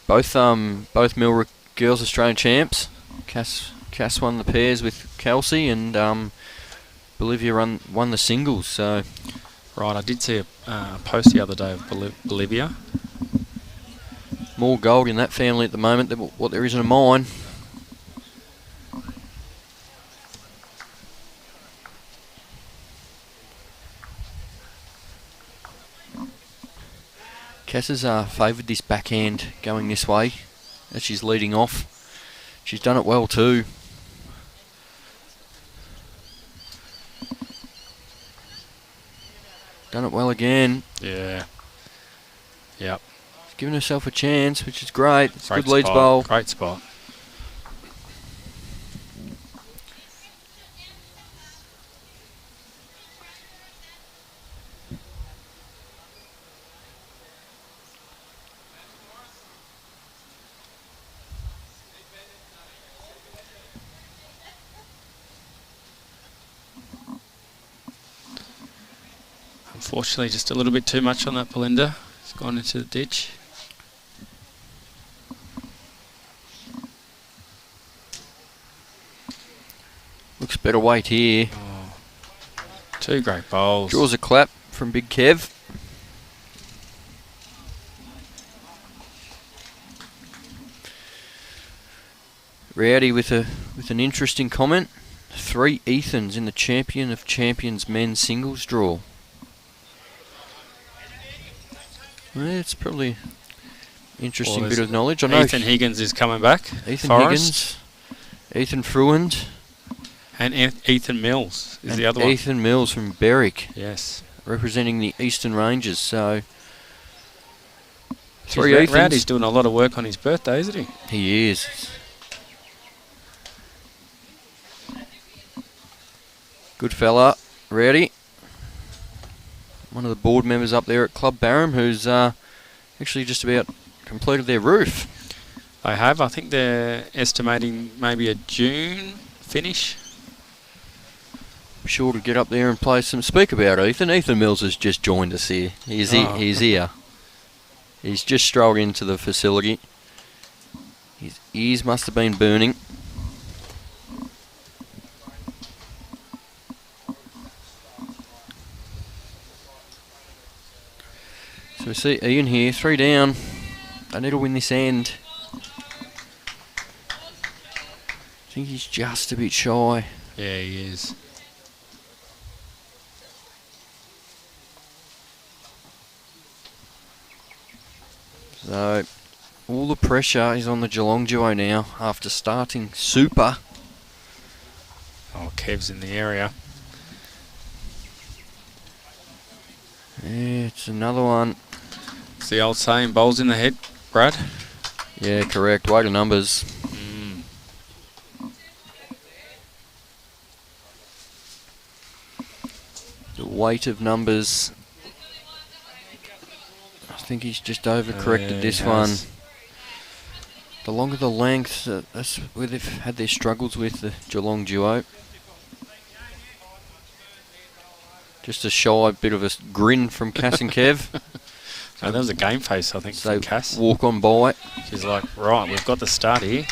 Both Millerick girls Australian champs. Cass won the pairs with Kelsey, and Bolivia won the singles. So Right, I did see a post the other day of Bolivia. more gold in that family at the moment than what there is in mine. Cass has favoured this backhand going this way as she's leading off. She's done it well too. Done it well again. Yeah. Yep. She's given herself a chance, which is great. It's a Great good leads spot. bowl. Great spot. Unfortunately, just a little bit too much on that Belinda. It's gone into the ditch. Looks better weight here. Oh, 2 great bowls. Draws a clap from Big Kev. Rowdy with an interesting comment. 3 Ethans in the Champion of Champions men's singles draw. Yeah, it's probably interesting Well, bit of knowledge. I know Ethan Higgins is coming back. Ethan Forrest. Higgins, Ethan Fruand, And Ethan Mills is and the other one. Ethan Mills from Berwick, Yes. representing the Eastern Ranges. So 3 Ethans. Rowdy's doing a lot of work on his birthday, isn't he? He is. Good fella, Rowdy. One of the board members up there at Club Barham, who's actually just about completed their roof. They have. I think they're estimating maybe a June finish. Be sure to get up there and play some. Speak about Ethan. Ethan Mills has just joined us here. He's here. He's just strolled into the facility. His ears must have been burning. So we see Ian here, 3 down. They need to win this end. I think he's just a bit shy. Yeah, he is. So, all the pressure is on the Geelong duo now after starting super. Oh, Kev's in the area. Yeah, it's another one. It's the old saying, bowls in the head, Brad. Yeah, correct. Weight of numbers. The weight of numbers. I think he's just overcorrected this one. The longer the length, that's where they've had their struggles with the Geelong duo. Just a shy bit of a grin from Cass and Kev. So that was a game face, I think, So from Cass. walk on by. She's like, right, we've got the start here.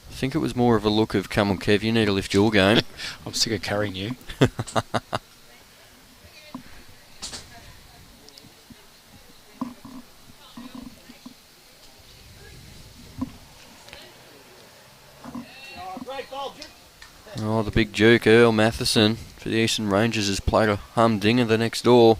I think it was more of a look of, come on Kev, you need to lift your game. I'm sick of carrying you. Oh, the big Duke, Earl Matheson, for the Eastern Rangers, has played a humdinger the next door.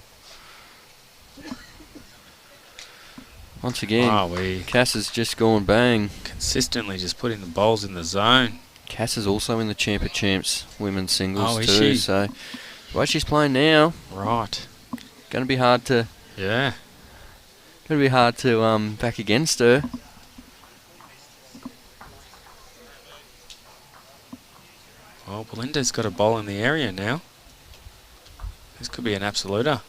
Once again, Cass has just gone bang. Consistently just putting the bowls in the zone. Cass is also in the Champ of Champs women's singles is too, she? so the way she's playing now, Right. going to be hard to back against her. Well, Belinda's got a bowl in the area now. This could be an absoluter.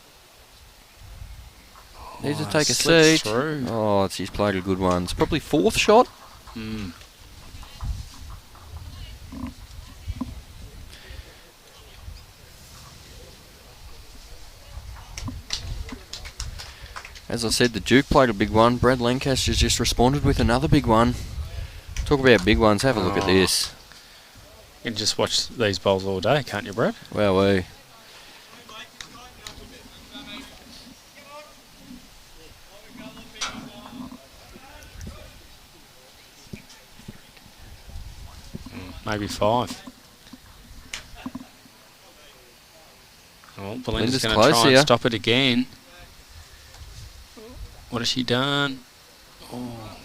Needs to Oh, take a slips seat. through. Oh, she's played a good one. It's probably 4th shot. As I said, the Duke played a big one. Brad Lancaster's just responded with another big one. Talk about big ones. Have a look at this. You can just watch these bowls all day, can't you, Brad? Wowee. Maybe 5. Well, Belinda's going to close try and here. stop it again. What has she done? Oh,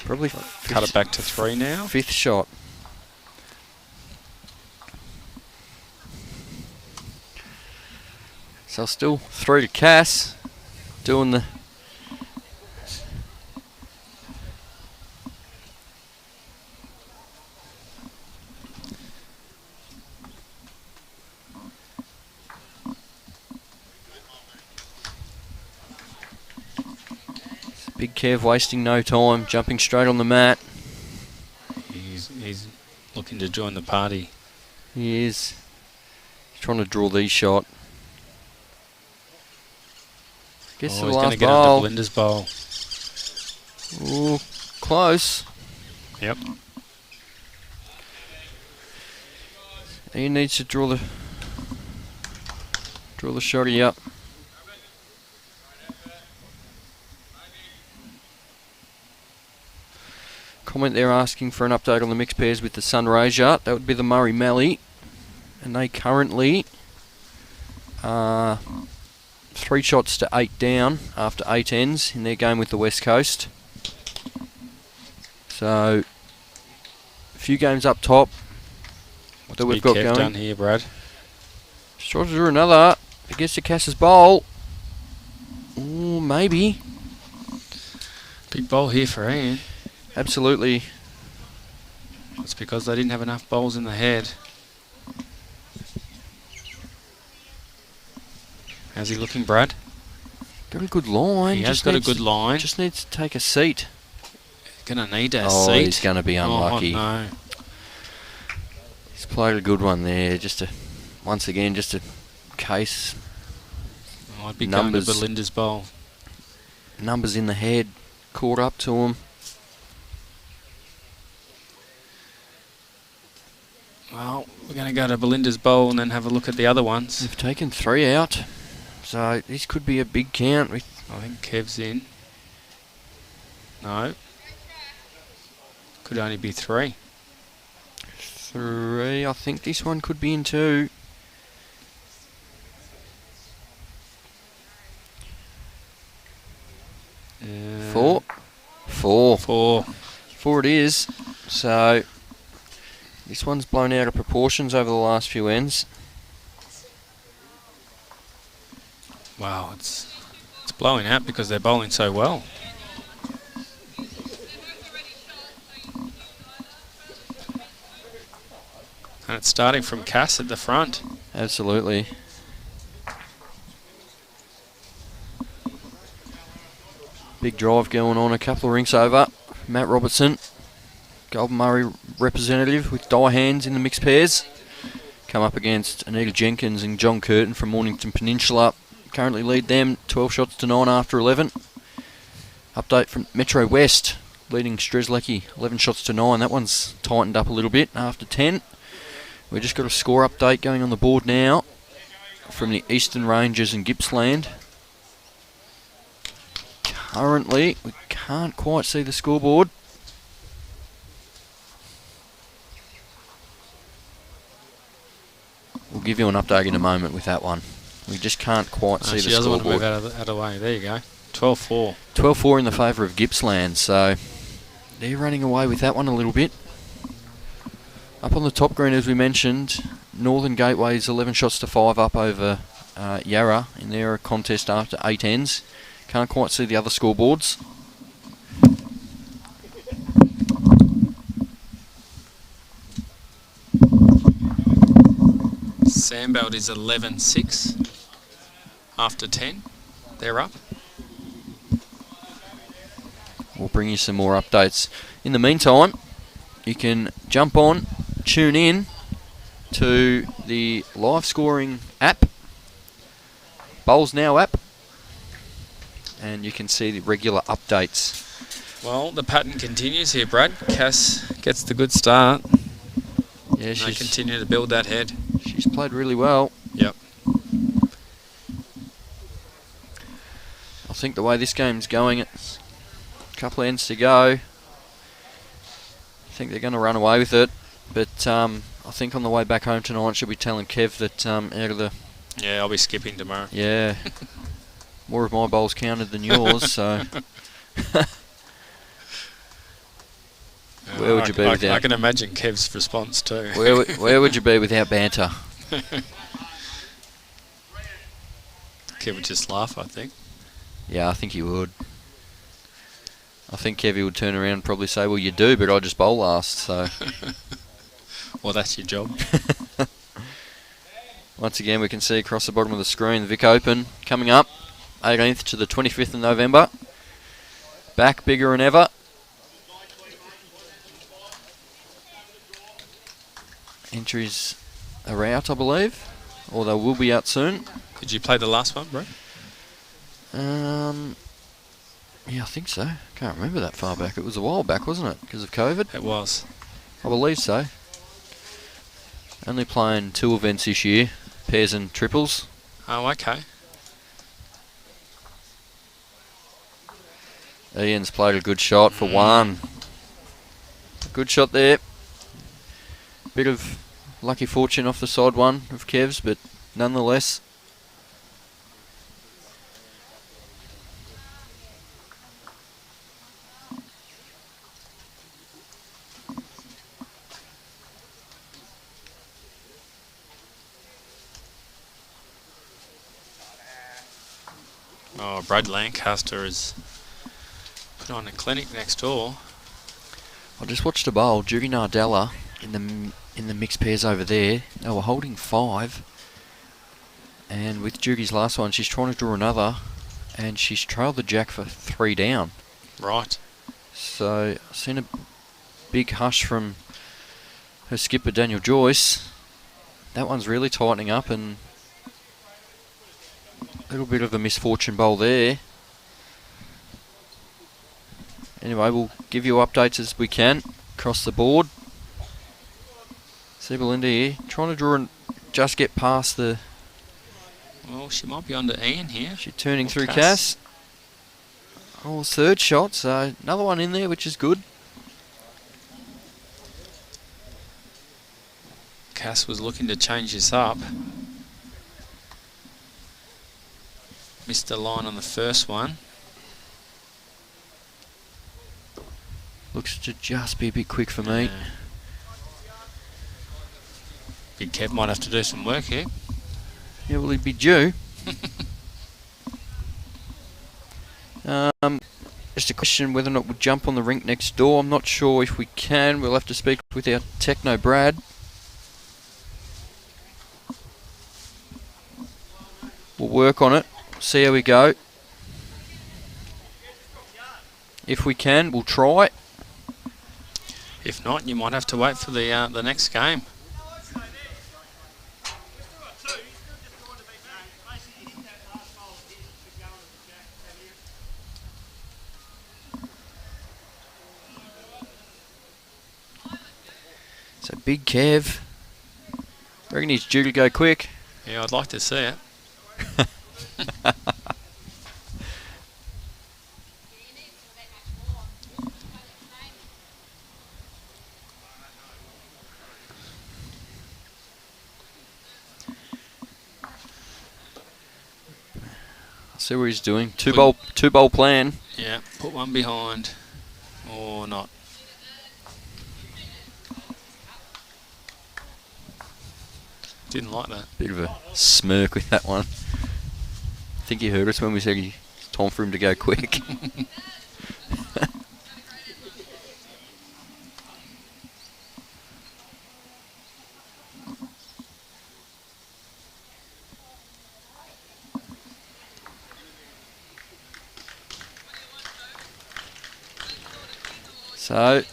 Probably cut it back to 3 now. 5th shot. So still 3 to Cass. Doing the... Big Kev wasting no time, jumping straight on the mat. He's looking to join the party. He is. He's trying to draw these shot. Guess the He's going to last get under bowl. Belinda's bowl. Ooh, close. Yep. He needs to draw the shotty up. Comment there asking for an update on the mixed pairs with the Sunraysia. That would be the Murray Mallee. And they currently are 3 shots to 8 down after 8 ends in their game with the West Coast. So, a few games up top that we've got going. Done here, Brad? Just try to draw another. Against the Cass's bowl. Ooh, maybe. Big bowl here for Ian. Absolutely. It's because they didn't have enough bowls in the head. How's he looking, Brad? Got a good line. He has got a good line. Just needs to take a seat. Gonna need a Oh, seat. he's going to be unlucky. Oh, no. He's played a good one there. Once again, just a case. Oh, I'd be Numbers. going to Belinda's bowl. Numbers in the head. Caught up to him. Well, we're going to go to Belinda's bowl and then have a look at the other ones. They've taken 3 out, so this could be a big count. I think Kev's in. No. Could only be 3. 3. I think this one could be in 2. Four. 4 it is. So this one's blown out of proportions over the last few ends. Wow, it's blowing out because they're bowling so well. And it's starting from Cass at the front. Absolutely. Big drive going on, a couple of rinks over. Matt Robertson, Golden Murray representative with die hands in the mixed pairs. Come up against Anita Jenkins and John Curtin from Mornington Peninsula. Currently lead them 12 shots to 9 after 11. Update from Metro West, leading Strzelecki 11 shots to 9. That one's tightened up a little bit after 10. We've just got a score update going on the board now from the Eastern Ranges and Gippsland. Currently, we can't quite see the scoreboard. We'll give you an update in a moment with that one. We just can't quite see the She doesn't want to scoreboard. move out of the way. There you go. 12-4. 12-4 in the favour of Gippsland, so they're running away with that one a little bit. Up on the top green, as we mentioned, Northern Gateway's 11 shots to 5 up over Yarra in their contest after 8 ends. Can't quite see the other scoreboards. Sandbelt is 11-6 after 10. They're up. We'll bring you some more updates. In the meantime, you can jump on, tune in to the live scoring app, Bowls Now app, and you can see the regular updates. Well, the pattern continues here, Brad. Cass gets the good start. Yeah, They she's continue to build that head. played really well. Yep. I think the way this game's going, it's a couple of ends to go. I think they're going to run away with it, but I think on the way back home tonight, she'll be telling Kev that out of the... Yeah, I'll be skipping tomorrow. Yeah, more of my bowls counted than yours, so... Where would you be I without... can imagine Kev's response too. Where would you be without banter? Kev would just laugh, I think. Yeah, I think he would. I think Kevy would turn around and probably say, well, you do, but I just bowl last, so... Well, that's your job. Once again, we can see across the bottom of the screen the Vic Open coming up, 18th to the 25th of November. Back bigger than ever. Entries are out, I believe, or they will be out soon. Did you play the last one, bro? Yeah, I think so. Can't remember that far back. It was a while back, wasn't it? Because of COVID? It was. I believe so. Only playing 2 events this year, pairs and triples. Oh, okay. Ian's played a good shot for 1. Good shot there. Bit of lucky fortune off the side one of Kev's, but nonetheless. Oh, Brad Lancaster has put on a clinic next door. I just watched a bowl, Judy Nardella in the mixed pairs over there. They were holding 5, and with Judy's last one, she's trying to draw another, and she's trailed the jack for 3 down. Right. So I've seen a big hush from her skipper Daniel Joyce. That one's really tightening up, and a little bit of a misfortune bowl there. Anyway, we'll give you updates as we can across the board. See Belinda here, trying to draw and just get past the... Well, she might be on to Ian here. She's turning Or through Cass. Oh, third shot, so another one in there, which is good. Cass was looking to change this up. Missed the line on the first one. Looks to just be a bit quick for me. Yeah. Big Kev might have to do some work here. Yeah, will he be due? Just a question whether or not we'll jump on the rink next door. I'm not sure if we can. We'll have to speak with our techno Brad. We'll work on it. See how we go. If we can, we'll try. If not, you might have to wait for the next game. So Big Kev. Reckon he's due to go quick. Yeah, I'd like to see it. See what he's doing. Two bowl plan. Yeah, put one behind or not. Didn't like that. Bit of a smirk with that one. I think he heard us when we said it's time for him to go quick. So,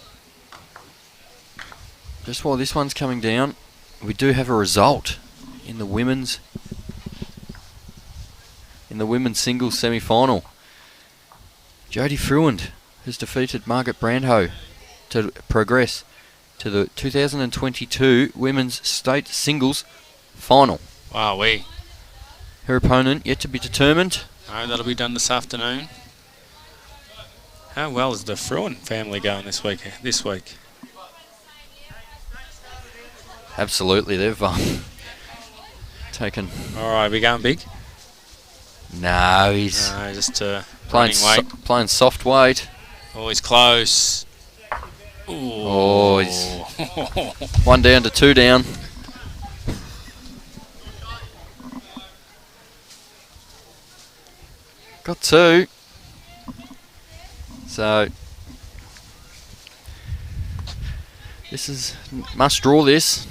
just while this one's coming down, we do have a result in the women's singles semi-final. Jodie Fruand has defeated Margaret Brandho to progress to the 2022 Women's State Singles Final. Wow-wee. Her opponent yet to be determined. No, that'll be done this afternoon. How well is the Fruin family going this week? Absolutely, they've taken... Alright, we going big? No, he's just playing running weight. Playing soft weight. Oh, he's close. Ooh. Oh, he's 1 down to 2 down. Got 2. So this is must draw this.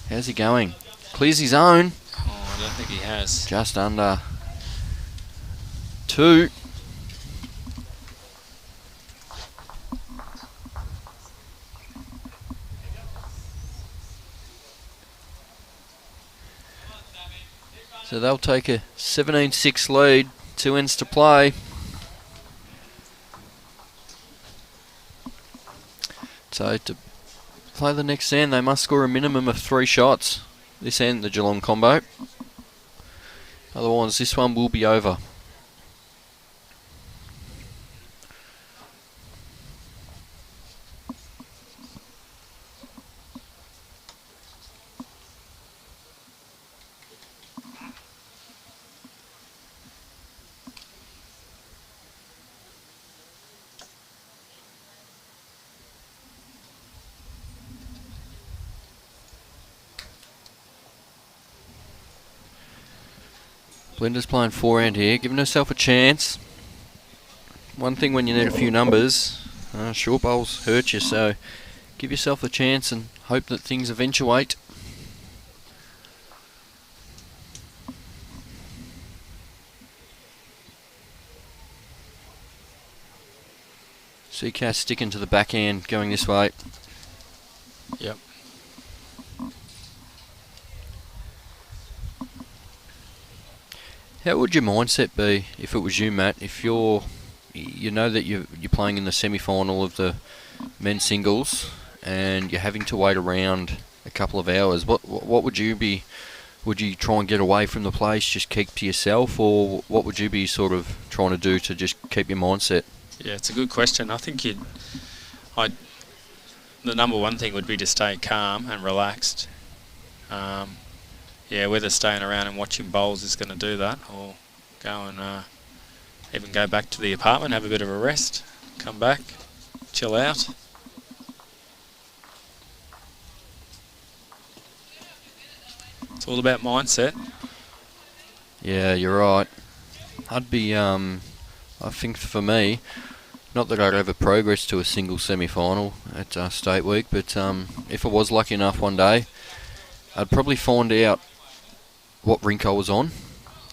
How's he going? Clears his own. Oh, I don't think he has. Just under 2. So they'll take a 17-6 lead, 2 ends to play. So to play the next end, they must score a minimum of 3 shots. This end, the Geelong combo. Otherwise, this one will be over. Belinda's playing forehand here, giving herself a chance. One thing when you need a few numbers, short bowls hurt you, so give yourself a chance and hope that things eventuate. See Cass sticking to the backhand, going this way. Yep. How would your mindset be if it was you, Matt? If you know that you're playing in the semi-final of the men's singles and you're having to wait around a couple of hours, what would you be? Would you try and get away from the place, just keep to yourself, or what would you be sort of trying to do to just keep your mindset? Yeah, it's a good question. I think the number one thing would be to stay calm and relaxed. Whether staying around and watching bowls is going to do that, or go and even go back to the apartment, have a bit of a rest, come back, chill out. It's all about mindset. Yeah, you're right. I'd be, I think for me, not that I'd ever progress to a single semi-final at State Week, but if I was lucky enough one day, I'd probably find out what rink I was on.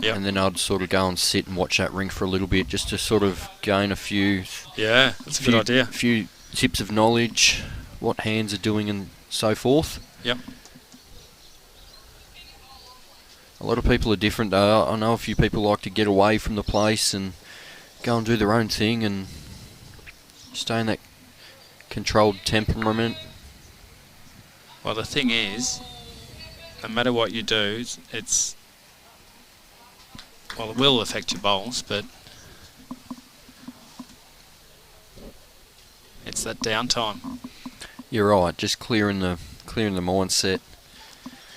Yep. And then I'd sort of go and sit and watch that rink for a little bit, just to sort of gain a few... Yeah, that's a good idea. A few tips of knowledge, what hands are doing and so forth. Yep. A lot of people are different though. I know a few people like to get away from the place and go and do their own thing and stay in that controlled temperament. Well, the thing is, no matter what you do, it will affect your bowls, but it's that downtime. You're right, just clearing the mindset.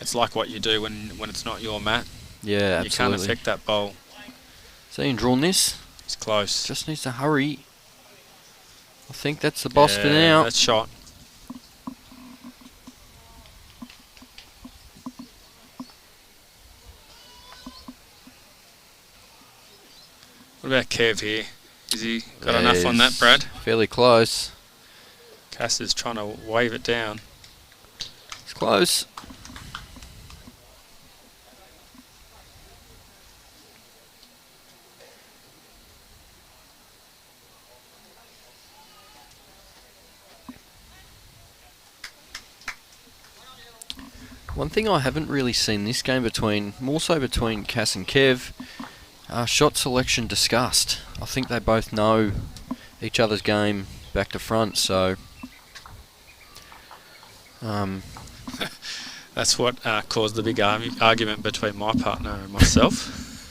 It's like what you do when it's not your mat. Yeah, absolutely. You can't affect that bowl. So you drawn this? It's close. Just needs to hurry. I think that's the boss for Yeah, now. that's shot. What about Kev here? Has he got enough on that, Brad? Fairly close. Cass is trying to wave it down. It's close. One thing I haven't really seen this game more so between Cass and Kev, shot selection discussed. I think they both know each other's game back to front, so... That's what caused the big argument between my partner and myself.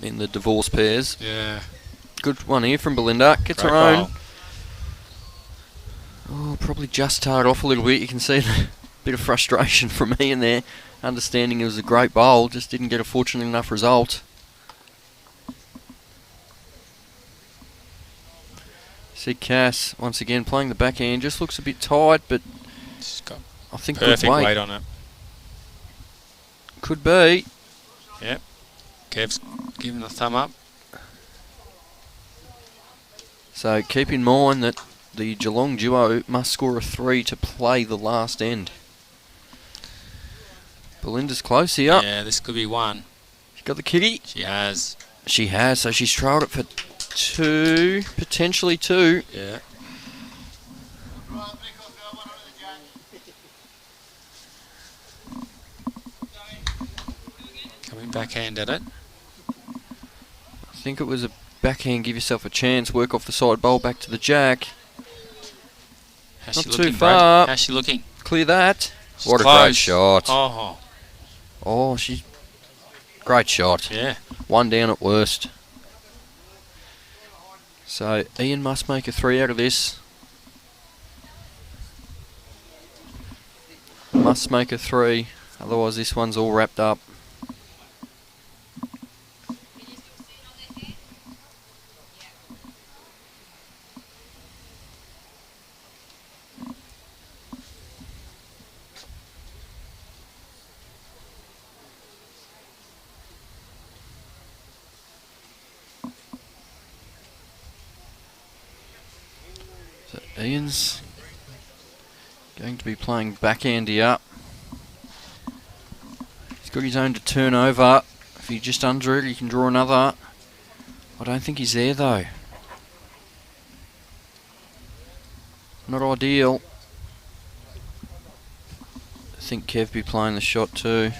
In the divorce pairs. Yeah. Good one here from Belinda. Gets Great her own. bowl. Oh, probably just tarred off a little bit. You can see a bit of frustration from me in there. Understanding it was a great bowl, just didn't get a fortunate enough result. See Cass once again playing the backhand. Just looks a bit tight, but She's got I think perfect good weight on it. Could be. Yep. Kev's giving a thumb up. So keep in mind that the Geelong duo must score a 3 to play the last end. Belinda's close here. Yeah, this could be one. She's got the kitty. She has. She has, so she's trailed it for 2, potentially 2. Yeah. Coming backhand at it. I think it was a backhand, give yourself a chance, work off the side bowl back to the jack. How's Not she too looking, far. Brad? How's she looking? Clear that. She's What a close. great shot. Oh, Oh, she's... Great shot. yeah. One down at worst. So Ian must make a 3 out of this. Must make a 3, otherwise this one's all wrapped up. So Ian's going to be playing backhandy up. He's got his own to turn over. If he just under it, he can draw another. I don't think he's there though. Not ideal. think Kev be playing the shot too.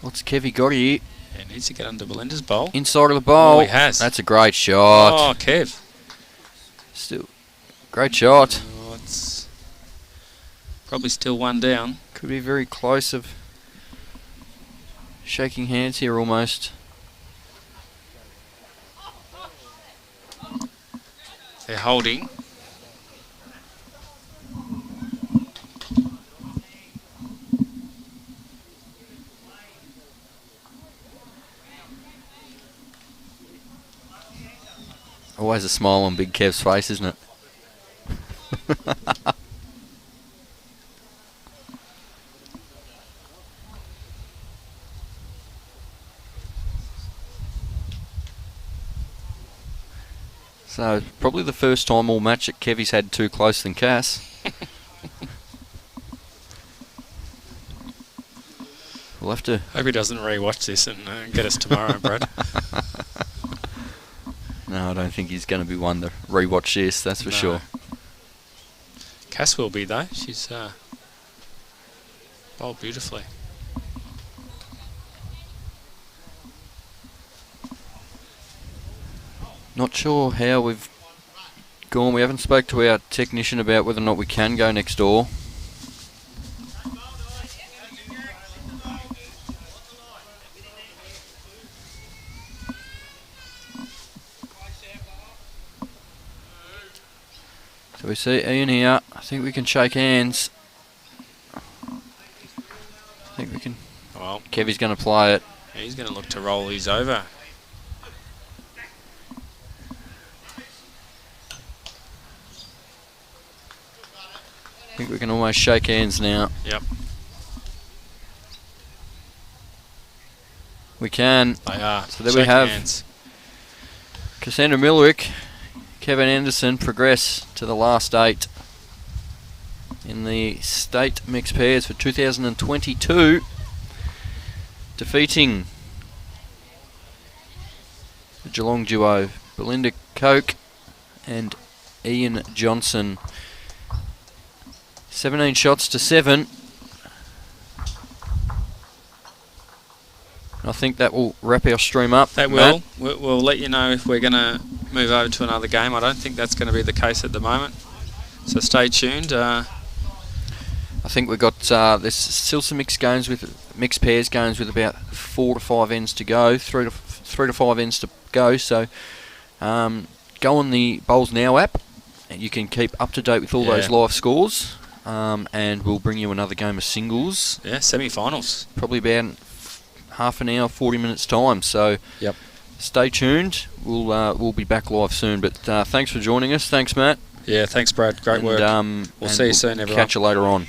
What's Kevy got here? Yeah, needs to get under Belinda's bowl. Inside of the bowl. Oh, he has. That's a great shot. Oh, Kev. Still, great shot. Oh, it's probably still one down. Could be very close of shaking hands here almost. They're holding. Always a smile on Big Kev's face, isn't it? So, probably the first time all match that Kevy's had too close than Cass. We'll have to... Hope he doesn't re-watch this and get us tomorrow, Brad. No, I don't think he's going to be one to re-watch this, that's for sure. Cass will be, though. She's bowled beautifully. Not sure how we've gone. We haven't spoke to our technician about whether or not we can go next door. So we see Ian here. I think we can shake hands. I think we can. Well, Kevy's going to play it. he's going to look to roll his over. I think we can almost shake hands now. Yep. We can. They are. So there we Shaking have hands. Cassandra Millerick, Kevin Anderson progress to the last 8 in the state mixed pairs for 2022, defeating the Geelong duo Belinda Koek and Ian Johnson. 17 shots to 7. I think that will wrap our stream up. That will. We'll let you know if we're going to move over to another game. I don't think that's going to be the case at the moment. So stay tuned. I think we've got there's still some mixed pairs games with about 4 to 5 ends to go, 3 to 5 ends to go. So go on the Bowls Now app, and you can keep up to date with all those live scores. And we'll bring you another game of singles. Yeah, semi-finals. Probably about half an hour, 40 minutes time. So yep. Stay tuned. We'll be back live soon. But thanks for joining us. Thanks, Matt. Yeah, thanks, Brad. Great work. We'll see you soon, everyone. Catch you later on.